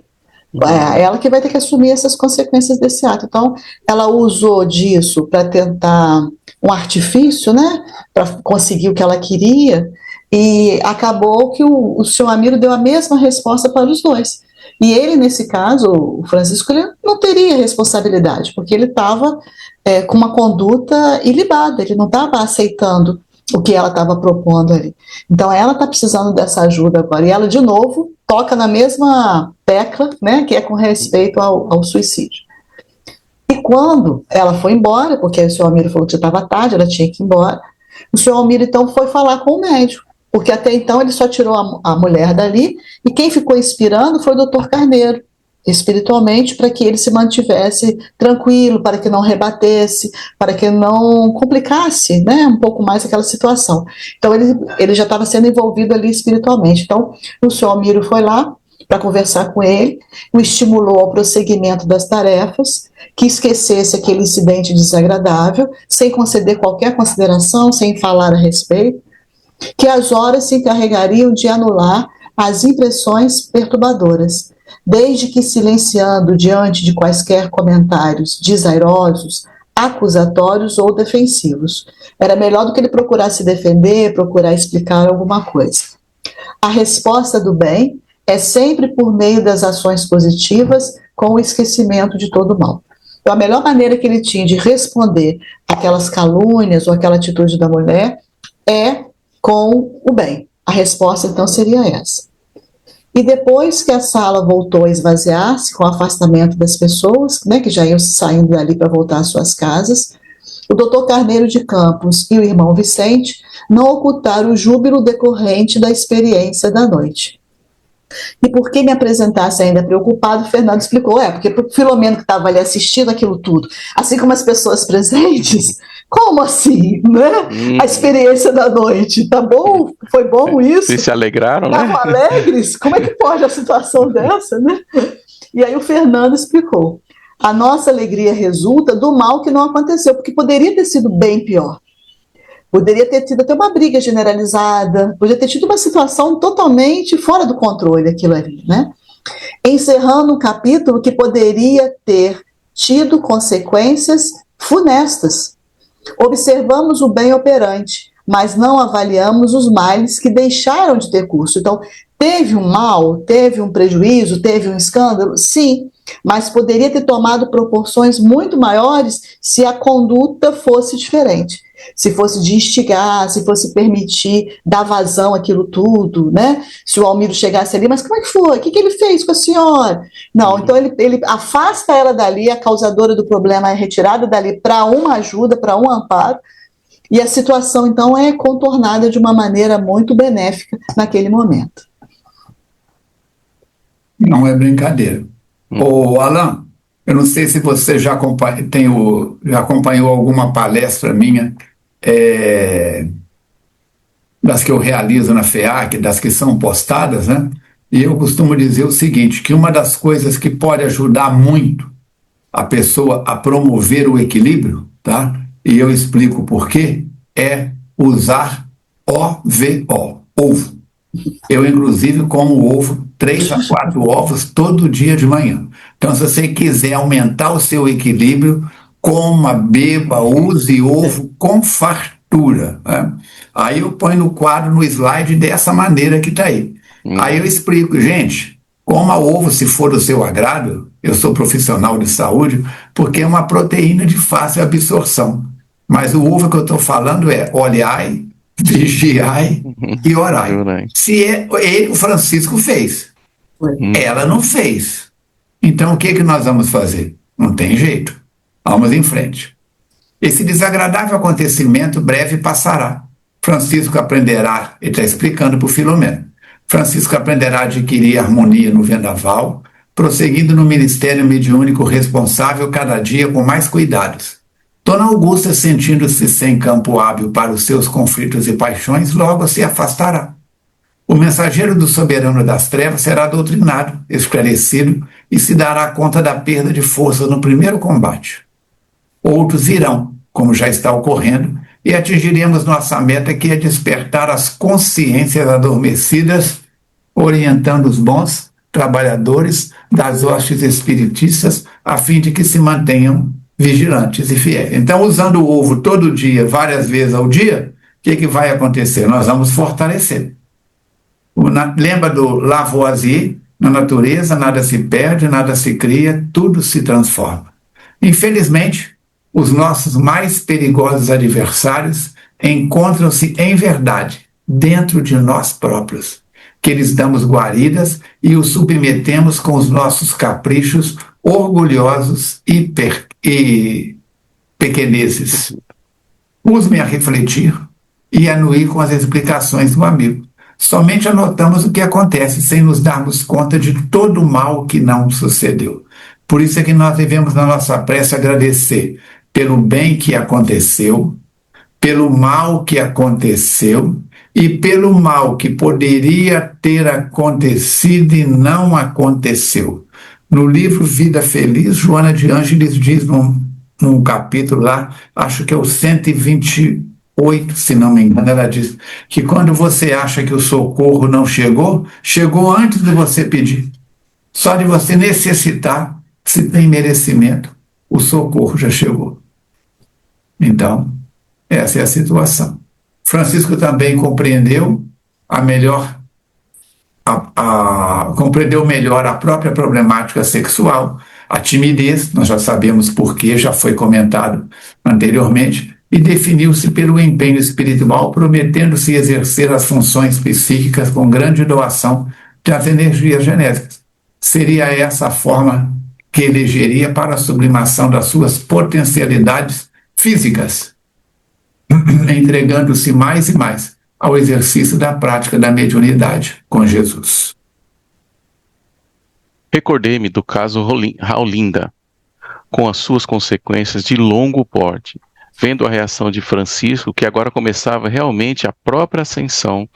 É ela que vai ter que assumir essas consequências desse ato. Então, ela usou disso para tentar um artifício, né, para conseguir o que ela queria, e acabou que o senhor Amiro deu a mesma resposta para os dois. E ele, nesse caso, o Francisco, ele não teria responsabilidade, porque ele estava com uma conduta ilibada, ele não estava aceitando o que ela estava propondo ali. Então, ela está precisando dessa ajuda agora. E ela, de novo, toca na mesma tecla, né, que é com respeito ao suicídio. E quando ela foi embora, porque o senhor Almiro falou que já estava tarde, ela tinha que ir embora, o senhor Almiro, então, foi falar com o médico, porque até então ele só tirou a mulher dali, e quem ficou inspirando foi o doutor Carneiro, espiritualmente, para que ele se mantivesse tranquilo, para que não rebatesse, para que não complicasse, né, um pouco mais aquela situação. Então ele já estava sendo envolvido ali espiritualmente. Então o senhor Almiro foi lá para conversar com ele, o estimulou ao prosseguimento das tarefas, que esquecesse aquele incidente desagradável, sem conceder qualquer consideração, sem falar a respeito, que as horas se encarregariam de anular as impressões perturbadoras, desde que silenciando diante de quaisquer comentários desairosos, acusatórios ou defensivos. Era melhor do que ele procurar se defender, procurar explicar alguma coisa. A resposta do bem é sempre por meio das ações positivas, com o esquecimento de todo o mal. Então, a melhor maneira que ele tinha de responder aquelas calúnias ou aquela atitude da mulher é com o bem. A resposta, então, seria essa. E depois que a sala voltou a esvaziar-se, com o afastamento das pessoas, né, que já iam saindo dali para voltar às suas casas, o doutor Carneiro de Campos e o irmão Vicente não ocultaram o júbilo decorrente da experiência da noite. E por que me apresentasse ainda preocupado, o Fernando explicou, porque para o Filomeno que estava ali assistindo aquilo tudo, assim como as pessoas presentes, como assim, né? A experiência da noite, tá bom? Foi bom isso? Vocês se alegraram, né? Estavam alegres? Como é que pode a situação dessa, né? E aí o Fernando explicou, a nossa alegria resulta do mal que não aconteceu, porque poderia ter sido bem pior. Poderia ter tido até uma briga generalizada, poderia ter tido uma situação totalmente fora do controle, aquilo ali, né? Encerrando um capítulo que poderia ter tido consequências funestas. Observamos o bem operante, mas não avaliamos os males que deixaram de ter curso. Então, teve um mal, teve um prejuízo, teve um escândalo? Sim, mas poderia ter tomado proporções muito maiores se a conduta fosse diferente. Se fosse de instigar, se fosse permitir dar vazão àquilo tudo, né? Se o Almiro chegasse ali, mas como é que foi? O que ele fez com a senhora? Não, então ele afasta ela dali, a causadora do problema é retirada dali para uma ajuda, para um amparo, e a situação, então, é contornada de uma maneira muito benéfica naquele momento. Não é brincadeira. Ô, Alan, eu não sei se você já acompanhou alguma palestra minha, das que eu realizo na FEAC, das que são postadas, né? E eu costumo dizer o seguinte, que uma das coisas que pode ajudar muito a pessoa a promover o equilíbrio, tá? E eu explico por quê, é usar OVO, ovo. Eu, inclusive, como ovo, 3 a 4 ovos todo dia de manhã. Então, se você quiser aumentar o seu equilíbrio, coma, beba, use ovo com fartura, né? Aí eu ponho no quadro, no slide, dessa maneira que está aí. Aí eu explico, gente, coma ovo se for do seu agrado. Eu sou profissional de saúde, porque é uma proteína de fácil absorção. Mas o ovo que eu estou falando é olhai, vigiai e orai. O Francisco fez. Ela não fez. Então o que nós vamos fazer? Não tem jeito. Vamos em frente. Esse desagradável acontecimento breve passará. Francisco aprenderá, ele está explicando para o Filomeno, Francisco aprenderá a adquirir harmonia no vendaval, prosseguindo no ministério mediúnico responsável cada dia com mais cuidados. Dona Augusta, sentindo-se sem campo hábil para os seus conflitos e paixões, logo se afastará. O mensageiro do soberano das trevas será doutrinado, esclarecido e se dará conta da perda de força no primeiro combate. Outros virão, como já está ocorrendo, e atingiremos nossa meta, que é despertar as consciências adormecidas, orientando os bons trabalhadores das hostes espiritistas, a fim de que se mantenham vigilantes e fiéis. Então, usando o ovo todo dia, várias vezes ao dia, o que vai acontecer? Nós vamos fortalecer. Lembra do Lavoisier? Na natureza, nada se perde, nada se cria, tudo se transforma. Infelizmente, os nossos mais perigosos adversários encontram-se em verdade dentro de nós próprios, que lhes damos guaridas e os submetemos com os nossos caprichos orgulhosos e pequeneses. Use-me a refletir e anuir com as explicações do amigo. Somente anotamos o que acontece sem nos darmos conta de todo o mal que não sucedeu. Por isso é que nós devemos, na nossa prece, agradecer pelo bem que aconteceu, pelo mal que aconteceu e pelo mal que poderia ter acontecido e não aconteceu. No livro Vida Feliz, Joana de Ângeles diz num capítulo lá, acho que é o 128, se não me engano, ela diz que quando você acha que o socorro não chegou, chegou antes de você pedir. Só de você necessitar, se tem merecimento, o socorro já chegou. Então, essa é a situação. Francisco também compreendeu compreendeu melhor a própria problemática sexual, a timidez, nós já sabemos por quê, já foi comentado anteriormente, e definiu-se pelo empenho espiritual, prometendo-se exercer as funções psíquicas com grande doação das energias genéticas. Seria essa a forma que elegeria para a sublimação das suas potencialidades físicas, entregando-se mais e mais ao exercício da prática da mediunidade com Jesus. Recordei-me do caso Raulinda, com as suas consequências de longo porte, vendo a reação de Francisco, que agora começava realmente a própria ascensão,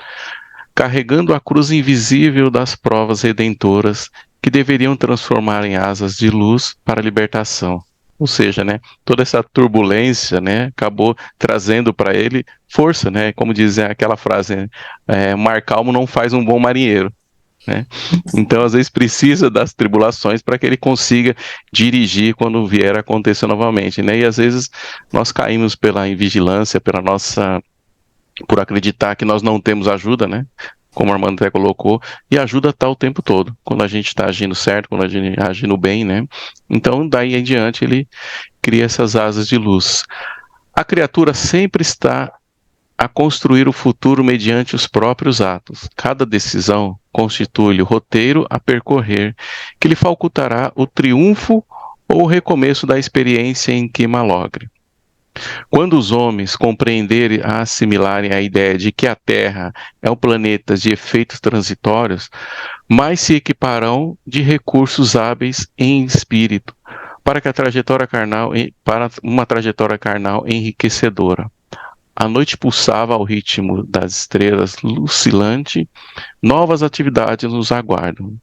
carregando a cruz invisível das provas redentoras que deveriam transformar em asas de luz para a libertação. Ou seja, né, toda essa turbulência, né, acabou trazendo para ele força, né, como diz aquela frase, mar calmo não faz um bom marinheiro. Né? Então, às vezes, precisa das tribulações para que ele consiga dirigir quando vier a acontecer novamente. Né? E às vezes nós caímos pela invigilância, por acreditar que nós não temos ajuda, né? Como o Armando até colocou, e ajuda está o tempo todo, quando a gente está agindo certo, quando a gente está agindo bem, né? Então, daí em diante, ele cria essas asas de luz. A criatura sempre está a construir o futuro mediante os próprios atos. Cada decisão constitui-lhe o roteiro a percorrer, que lhe facultará o triunfo ou o recomeço da experiência em que malogre. Quando os homens compreenderem e assimilarem a ideia de que a Terra é um planeta de efeitos transitórios, mais se equiparão de recursos hábeis em espírito, para uma trajetória carnal enriquecedora. A noite pulsava ao ritmo das estrelas lucilante, novas atividades nos aguardam.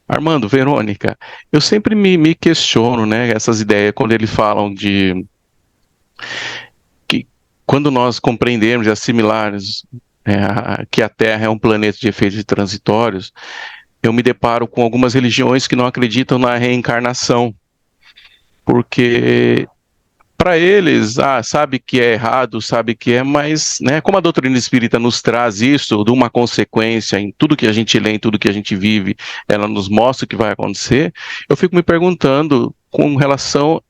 Armando, Verônica, eu sempre me questiono, né, essas ideias, quando eles falam de que quando nós compreendermos e assimilarmos que a Terra é um planeta de efeitos transitórios, eu me deparo com algumas religiões que não acreditam na reencarnação, porque para eles, sabe que é errado, sabe que é, mas, né, como a doutrina espírita nos traz isso, de uma consequência em tudo que a gente lê, em tudo que a gente vive, ela nos mostra o que vai acontecer, eu fico me perguntando com relação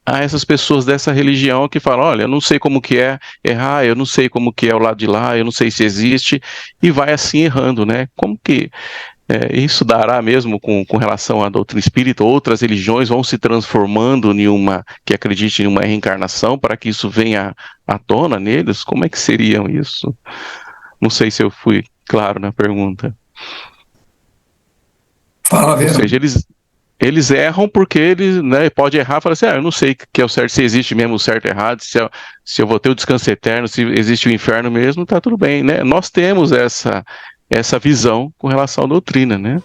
a essas pessoas dessa religião que falam, olha, eu não sei como que é errar, eu não sei como que é o lado de lá, eu não sei se existe, e vai assim errando, né? Como que isso dará mesmo com relação à doutrina espírita? Outras religiões vão se transformando em uma que acredite em uma reencarnação para que isso venha à tona neles? Como é que seriam isso? Não sei se eu fui claro na pergunta. Fala, Verão. Ou seja, eles erram porque eles, né, pode errar e falar assim, eu não sei o que é o certo, se existe mesmo o certo e errado, se eu vou ter o descanso eterno, se existe o inferno mesmo, tá tudo bem, né? Nós temos essa visão com relação à doutrina, né?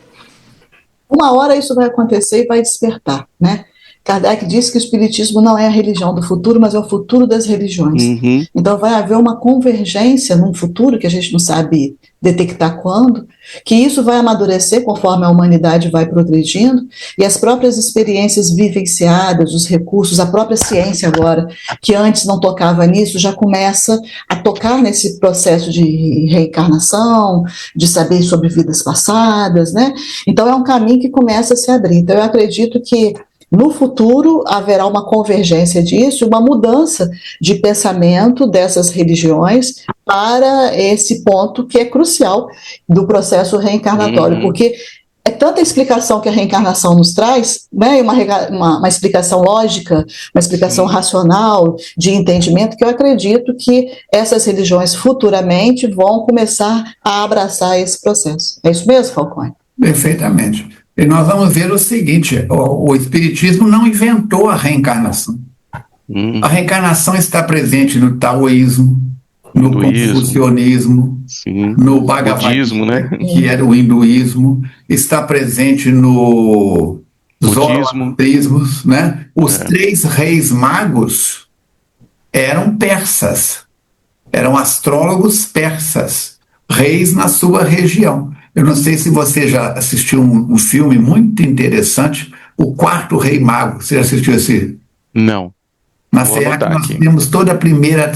Uma hora isso vai acontecer e vai despertar, né? Kardec disse que o espiritismo não é a religião do futuro, mas é o futuro das religiões. Uhum. Então vai haver uma convergência num futuro que a gente não sabe detectar quando, que isso vai amadurecer conforme a humanidade vai progredindo, e as próprias experiências vivenciadas, os recursos, a própria ciência agora, que antes não tocava nisso, já começa a tocar nesse processo de reencarnação, de saber sobre vidas passadas, né? Então é um caminho que começa a se abrir. Então eu acredito que no futuro haverá uma convergência disso, uma mudança de pensamento dessas religiões para esse ponto que é crucial do processo reencarnatório, porque é tanta explicação que a reencarnação nos traz, né, uma explicação lógica, uma explicação racional, de entendimento, que eu acredito que essas religiões futuramente vão começar a abraçar esse processo. É isso mesmo, Falcone? Perfeitamente. E nós vamos ver o seguinte, o Espiritismo não inventou a reencarnação. A reencarnação está presente no taoísmo, no confucionismo, no Bhagavad Gita, né? Que era o hinduísmo, está presente no zoroastrismo, né? Os 3 reis magos eram persas, eram astrólogos persas, reis na sua região. Eu não sei se você já assistiu um filme muito interessante, O Quarto Rei Mago. Você já assistiu esse? Não. Na FEAC nós temos toda a primeira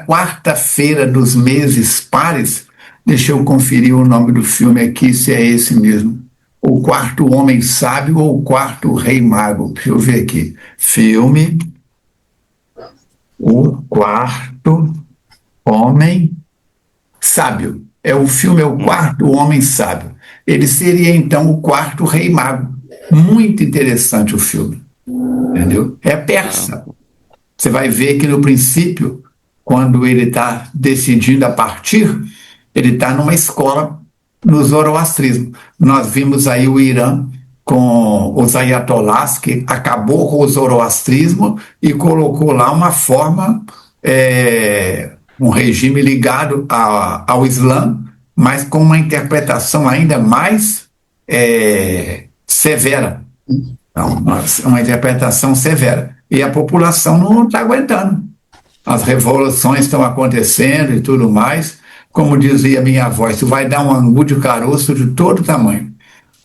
quarta-feira dos meses pares. Deixa eu conferir o nome do filme aqui, se é esse mesmo. O Quarto Homem Sábio ou O Quarto Rei Mago. Deixa eu ver aqui. Filme O Quarto Homem Sábio. O filme é O Quarto Homem Sábio. Ele seria, então, o quarto rei mago. Muito interessante o filme. Entendeu? É persa. Você vai ver que, no princípio, quando ele está decidindo a partir, ele está numa escola no zoroastrismo. Nós vimos aí o Irã com os ayatolás, que acabou com o zoroastrismo e colocou lá uma forma... um regime ligado ao Islã, mas com uma interpretação ainda mais severa. Então, uma interpretação severa. E a população não está aguentando. As revoluções estão acontecendo e tudo mais. Como dizia minha avó, isso vai dar um angu de caroço de todo tamanho.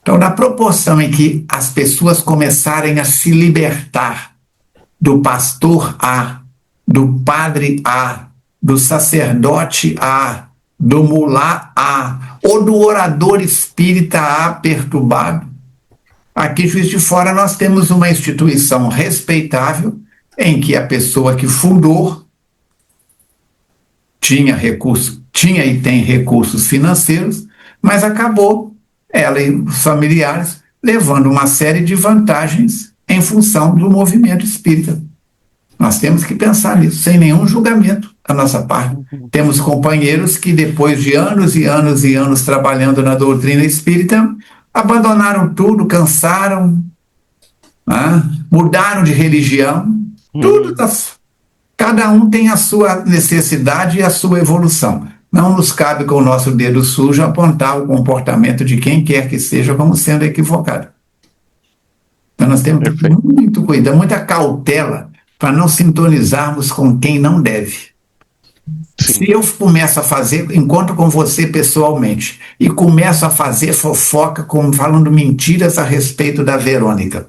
Então, na proporção em que as pessoas começarem a se libertar do pastor A, do padre A, do sacerdote A, do mulá A, ou do orador espírita A perturbado. Aqui, Juiz de Fora, nós temos uma instituição respeitável em que a pessoa que fundou tinha e tem recursos financeiros, mas acabou, ela e os familiares, levando uma série de vantagens em função do movimento espírita. Nós temos que pensar nisso, sem nenhum julgamento da nossa parte. Temos companheiros que, depois de anos e anos e anos trabalhando na doutrina espírita, abandonaram tudo, cansaram, né? Mudaram de religião. Tudo tá... Cada um tem a sua necessidade e a sua evolução. Não nos cabe com o nosso dedo sujo apontar o comportamento de quem quer que seja como sendo equivocado. Então nós temos que ter muito cuidado, muita cautela para não sintonizarmos com quem não deve. Sim. Se eu começo a fazer, encontro com você pessoalmente, e começo a fazer fofoca, falando mentiras a respeito da Verônica,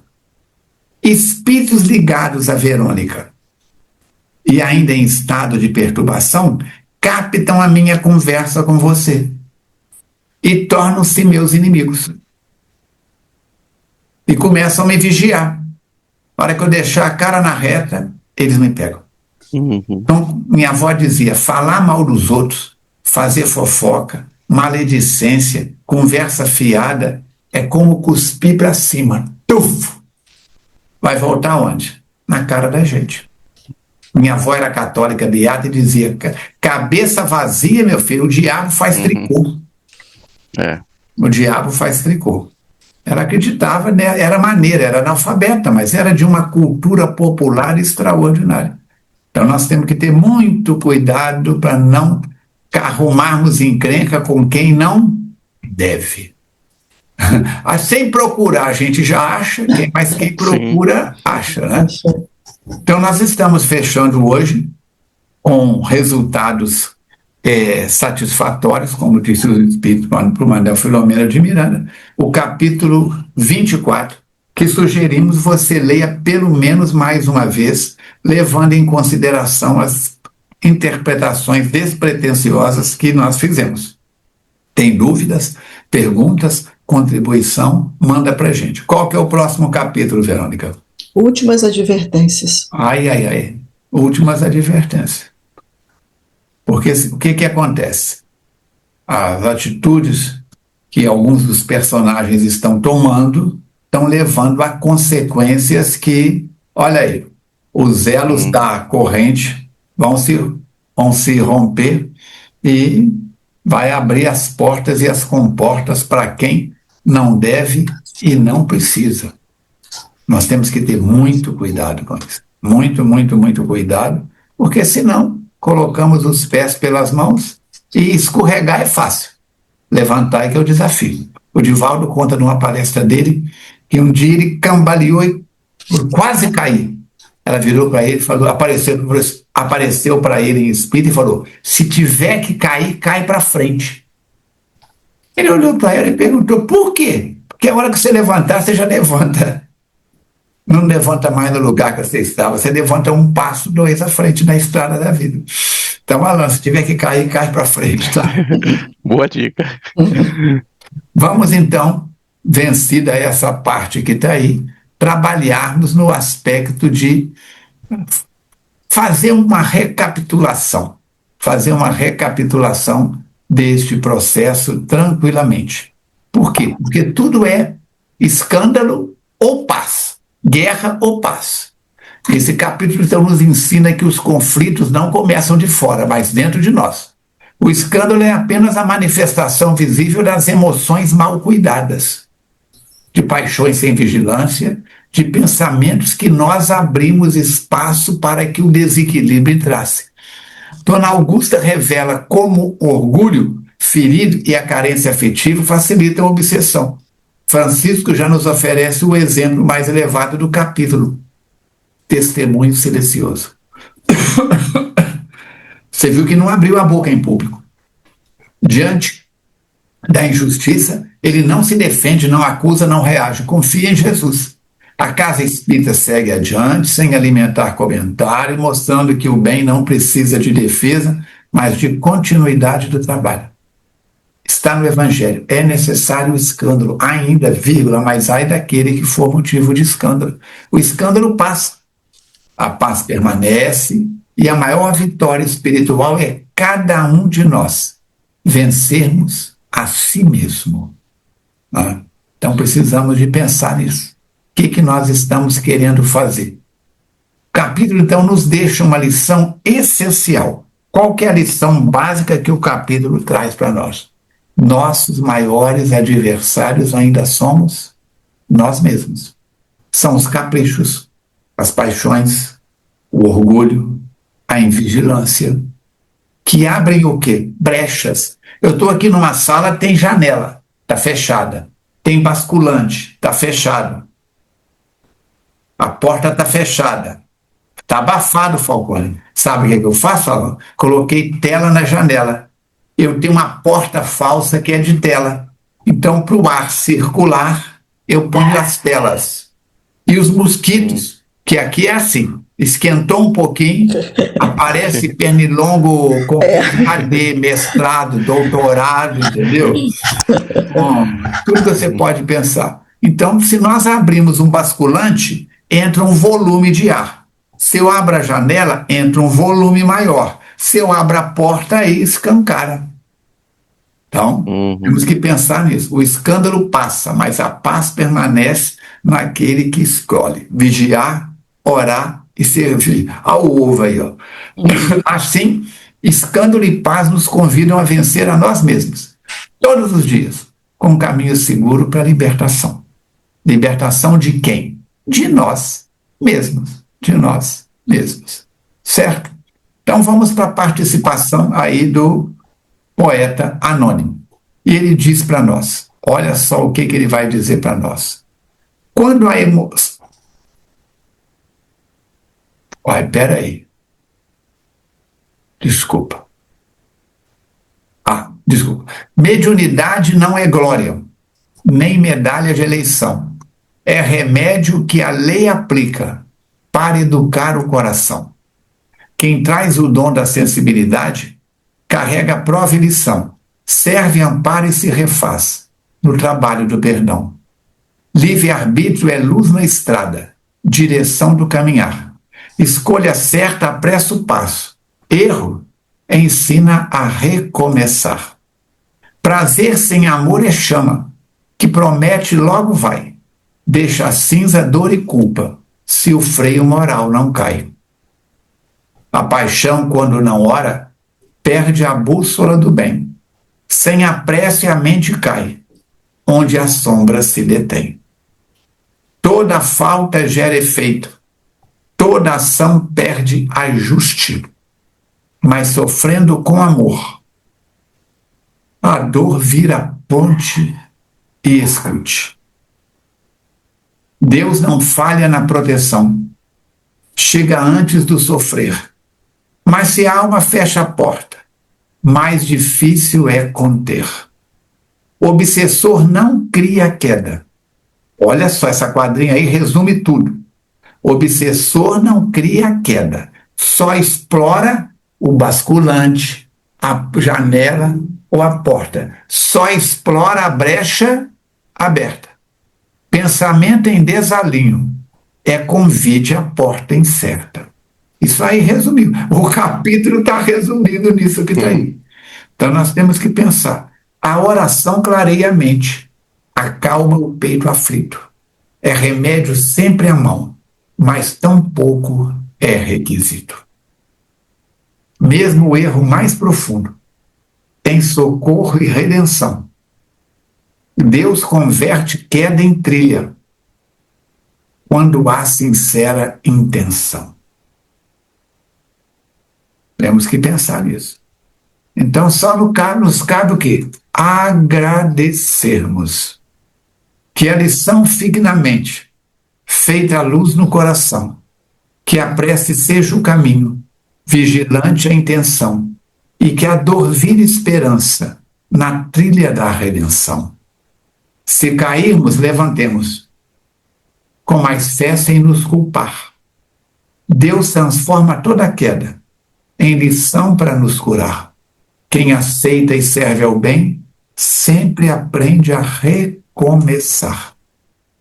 espíritos ligados à Verônica, e ainda em estado de perturbação, captam a minha conversa com você e tornam-se meus inimigos. E começam a me vigiar. Na hora que eu deixar a cara na reta, eles me pegam. Então, minha avó dizia, falar mal dos outros, fazer fofoca, maledicência, conversa fiada, é como cuspir para cima. Tuf! Vai voltar onde? Na cara da gente. Minha avó era católica beata e dizia, cabeça vazia, meu filho, o diabo faz tricô. O diabo faz tricô. Ela acreditava, né? Era maneira, era analfabeta, mas era de uma cultura popular extraordinária. Então nós temos que ter muito cuidado para não arrumarmos encrenca com quem não deve. Sem procurar, a gente já acha, mas quem procura, acha, né? Então nós estamos fechando hoje com resultados satisfatórios, como disse o Espírito para o Manuel Filomena de Miranda, o capítulo 24, que sugerimos você leia pelo menos mais uma vez, levando em consideração as interpretações despretensiosas que nós fizemos. Tem dúvidas, perguntas, contribuição, manda para a gente. Qual que é o próximo capítulo, Verônica? Últimas advertências. Ai. Últimas advertências. Porque o que acontece? As atitudes que alguns dos personagens estão tomando estão levando a consequências que, olha aí, os elos da corrente vão se romper e vai abrir as portas e as comportas para quem não deve e não precisa. Nós temos que ter muito cuidado com isso. Muito cuidado, porque senão colocamos os pés pelas mãos e escorregar é fácil. Levantar é que é o desafio. O Divaldo conta numa palestra dele que um dia ele cambaleou e quase caiu. Ela virou para ele e falou, apareceu para ele em espírito e falou, se tiver que cair, cai para frente. Ele olhou para ela e perguntou, por quê? Porque a hora que você levantar, você já levanta. Não levanta mais no lugar que você estava, você levanta um passo, 2 à frente na estrada da vida. Então, Alan, se tiver que cair, cai para frente. Tá? Boa dica. Vamos, então, vencida essa parte que está aí, trabalharmos no aspecto de fazer uma recapitulação deste processo tranquilamente. Por quê? Porque tudo é escândalo ou paz. Guerra ou paz. Esse capítulo então nos ensina que os conflitos não começam de fora, mas dentro de nós. O escândalo é apenas a manifestação visível das emoções mal cuidadas, de paixões sem vigilância, de pensamentos que nós abrimos espaço para que o desequilíbrio entrasse. Dona Augusta revela como o orgulho ferido e a carência afetiva facilitam a obsessão. Francisco já nos oferece o exemplo mais elevado do capítulo, testemunho silencioso. Você viu que não abriu a boca em público. Diante da injustiça, ele não se defende, não acusa, não reage, confia em Jesus. A casa espírita segue adiante, sem alimentar comentário, mostrando que o bem não precisa de defesa, mas de continuidade do trabalho. Está no Evangelho, é necessário o escândalo, ainda, vírgula, mas ai daquele que for motivo de escândalo. O escândalo passa, a paz permanece, e a maior vitória espiritual é cada um de nós vencermos a si mesmo. Né? Então precisamos de pensar nisso. O que nós estamos querendo fazer? capítulo, então, nos deixa uma lição essencial. Qual que é a lição básica que o capítulo traz para nós? Nossos maiores adversários ainda somos nós mesmos. São os caprichos, as paixões, o orgulho, a invigilância, que abrem o quê? Brechas. Eu estou aqui numa sala, tem janela, está fechada. Tem basculante, está fechado. A porta está fechada. Está abafado, Falcone. Sabe o que eu faço, Alan? Coloquei tela na janela. Eu tenho uma porta falsa que é de tela. Então, para o ar circular, eu ponho as telas. E os mosquitos, que aqui é assim, esquentou um pouquinho, aparece pernilongo com PhD, mestrado, doutorado, entendeu? Bom, tudo que você pode pensar. Então, se nós abrimos um basculante, entra um volume de ar. Se eu abro a janela, entra um volume maior. Se eu abro a porta, aí escancara. Então, temos que pensar nisso. O escândalo passa, mas a paz permanece naquele que escolhe. Vigiar, orar e servir. Ao ovo aí, ó. Assim, escândalo e paz nos convidam a vencer a nós mesmos. Todos os dias, com um caminho seguro para a libertação. Libertação de quem? De nós mesmos. De nós mesmos. Certo? Então vamos para a participação aí do poeta anônimo. E ele diz para nós, olha só o que ele vai dizer para nós. Quando a emoção... peraí. Desculpa. Desculpa. Mediunidade não é glória, nem medalha de eleição. É remédio que a lei aplica para educar o coração. Quem traz o dom da sensibilidade carrega prova e lição, serve, ampara e se refaz no trabalho do perdão. Livre-arbítrio é luz na estrada, direção do caminhar. Escolha certa apressa o passo. Erro ensina a recomeçar. Prazer sem amor é chama, que promete logo vai. Deixa cinza, dor e culpa, se o freio moral não cai. A paixão, quando não ora, perde a bússola do bem. Sem a prece a mente cai, onde a sombra se detém. Toda falta gera efeito, toda ação perde ajuste, mas sofrendo com amor, a dor vira ponte e escute. Deus não falha na proteção, chega antes do sofrer, mas se a alma fecha a porta, mais difícil é conter. O obsessor não cria queda. Olha só, essa quadrinha aí resume tudo. O obsessor não cria queda, só explora o basculante, a janela ou a porta. Só explora a brecha aberta. Pensamento em desalinho é convite à porta incerta. Isso aí resumiu. O capítulo está resumido nisso que está aí. Então nós temos que pensar. A oração clareia a mente, acalma o peito aflito. É remédio sempre à mão, mas tão pouco é requisito. Mesmo o erro mais profundo tem socorro e redenção. Deus converte queda em trilha quando há sincera intenção. Temos que pensar nisso. Então, só nos cabe o quê? Agradecermos. Que a lição fique na mente, feita a luz no coração. Que a prece seja o caminho, vigilante a intenção. E que a dor vire esperança na trilha da redenção. Se cairmos, levantemos, com mais fé sem nos culpar. Deus transforma toda queda em lição para nos curar. Quem aceita e serve ao bem, sempre aprende a recomeçar.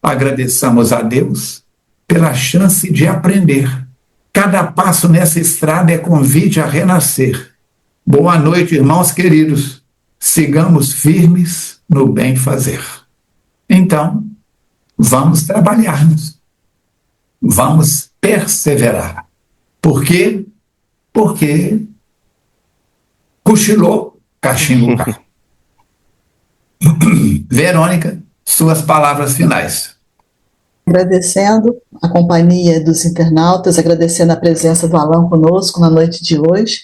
Agradeçamos a Deus pela chance de aprender. Cada passo nessa estrada é convite a renascer. Boa noite, irmãos queridos. Sigamos firmes no bem fazer. Então, vamos trabalharmos. Vamos perseverar. Por quê? Porque cochilou, cachimbo. Verônica, suas palavras finais. Agradecendo a companhia dos internautas, agradecendo a presença do Alan conosco na noite de hoje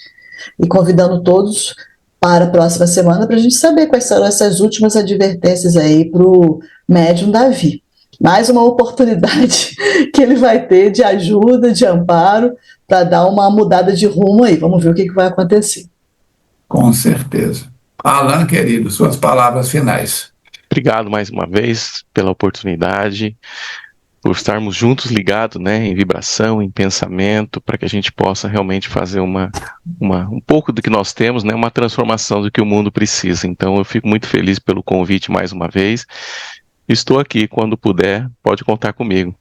e convidando todos para a próxima semana para a gente saber quais serão essas últimas advertências aí para o médium Davi. Mais uma oportunidade que ele vai ter de ajuda, de amparo, para dar uma mudada de rumo aí. Vamos ver o que vai acontecer. Com certeza. Alan, querido, suas palavras finais. Obrigado mais uma vez pela oportunidade, por estarmos juntos ligados, né, em vibração, em pensamento, para que a gente possa realmente fazer um pouco do que nós temos, né, uma transformação do que o mundo precisa. Então eu fico muito feliz pelo convite mais uma vez. Estou aqui, quando puder, pode contar comigo.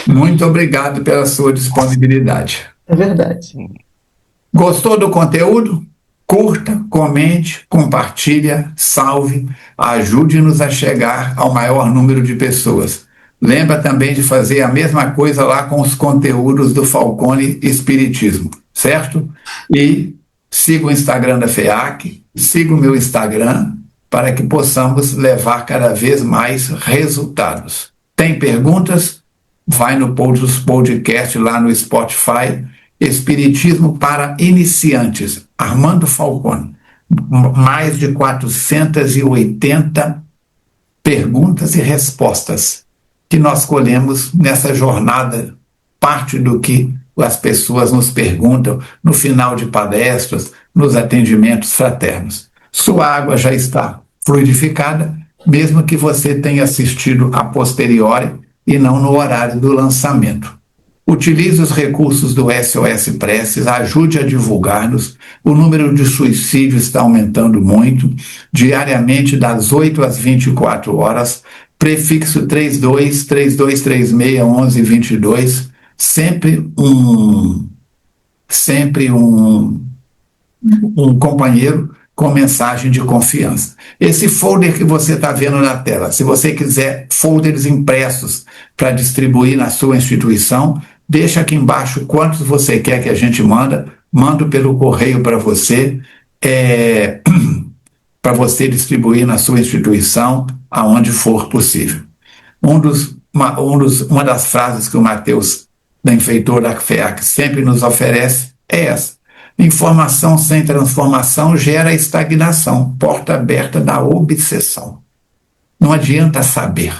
Muito obrigado pela sua disponibilidade. É verdade. Gostou do conteúdo? Curta, comente, compartilha, salve, ajude-nos a chegar ao maior número de pessoas. Lembra também de fazer a mesma coisa lá com os conteúdos do Falcone Espiritismo, certo? E siga o Instagram da FEAC, siga o meu Instagram, para que possamos levar cada vez mais resultados. Tem perguntas? Vai no podcast lá no Spotify, Espiritismo para Iniciantes, Armando Falcone. Mais de 480 perguntas e respostas que nós colhemos nessa jornada, parte do que as pessoas nos perguntam no final de palestras, nos atendimentos fraternos. Sua água já está fluidificada, mesmo que você tenha assistido a posteriori e não no horário do lançamento. Utilize os recursos do SOS Preces, ajude a divulgar-nos. O número de suicídios está aumentando muito, diariamente das 8 às 24 horas, prefixo 32-3236-1122, sempre um companheiro com mensagem de confiança. Esse folder que você está vendo na tela, se você quiser folders impressos para distribuir na sua instituição, deixa aqui embaixo quantos você quer que a gente mando pelo correio para você, para você distribuir na sua instituição, aonde for possível. Uma das frases que o Mateus, benfeitor da FEAC, sempre nos oferece é essa: informação sem transformação gera estagnação, porta aberta da obsessão. Não adianta saber.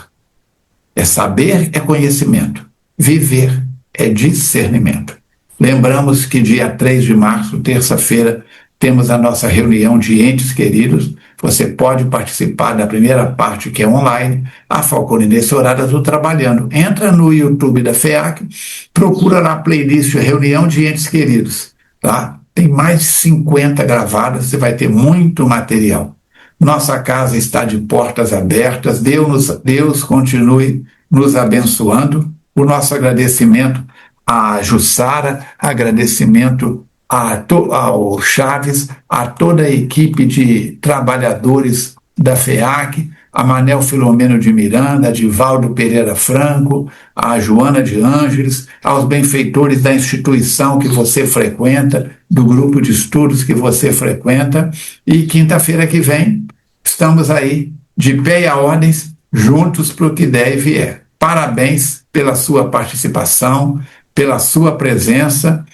Saber é conhecimento. Viver é discernimento. Lembramos que dia 3 de março, terça-feira, temos a nossa reunião de entes queridos. Você pode participar da primeira parte, que é online, a Falcone nesse horário eu estou trabalhando. Entra no YouTube da FEAC, procura lá a playlist Reunião de Entes Queridos, tá? Tem mais de 50 gravadas, você vai ter muito material. Nossa casa está de portas abertas, Deus continue nos abençoando. O nosso agradecimento a Jussara, agradecimento ao Chaves, a toda a equipe de trabalhadores da FEAC, a Manel Filomeno de Miranda, a Divaldo Pereira Franco, a Joana de Ângeles, aos benfeitores da instituição que você frequenta, do grupo de estudos que você frequenta, e quinta-feira que vem estamos aí de pé e a ordens, juntos para o que der e vier. Parabéns pela sua participação, pela sua presença.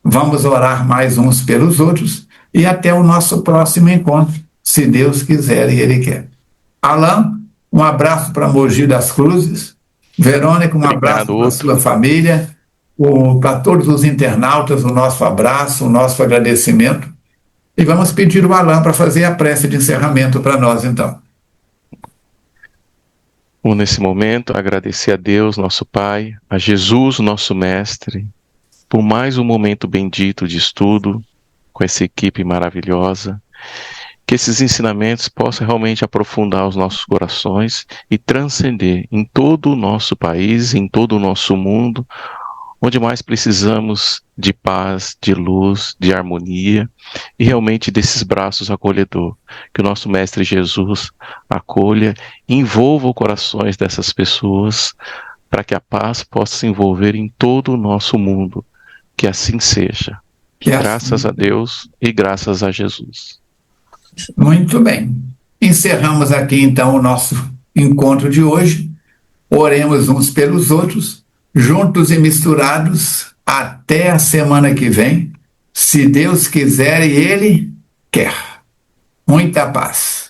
Vamos orar mais uns pelos outros e até o nosso próximo encontro, se Deus quiser e Ele quer. Alan, um abraço para Mogi das Cruzes. Verônica, um abraço para a sua família. Para todos os internautas, o nosso abraço, o nosso agradecimento. E vamos pedir o Alan para fazer a prece de encerramento para nós, então. Nesse momento, agradecer a Deus, nosso Pai, a Jesus, nosso Mestre, por mais um momento bendito de estudo com essa equipe maravilhosa, que esses ensinamentos possam realmente aprofundar os nossos corações e transcender em todo o nosso país, em todo o nosso mundo, onde mais precisamos de paz, de luz, de harmonia e realmente desses braços acolhedor. Que o nosso Mestre Jesus acolha e envolva os corações dessas pessoas para que a paz possa se envolver em todo o nosso mundo. Que assim seja. Graças a Deus e graças a Jesus. Muito bem. Encerramos aqui então o nosso encontro de hoje. Oremos uns pelos outros, juntos e misturados, até a semana que vem, se Deus quiser e Ele quer. Muita paz.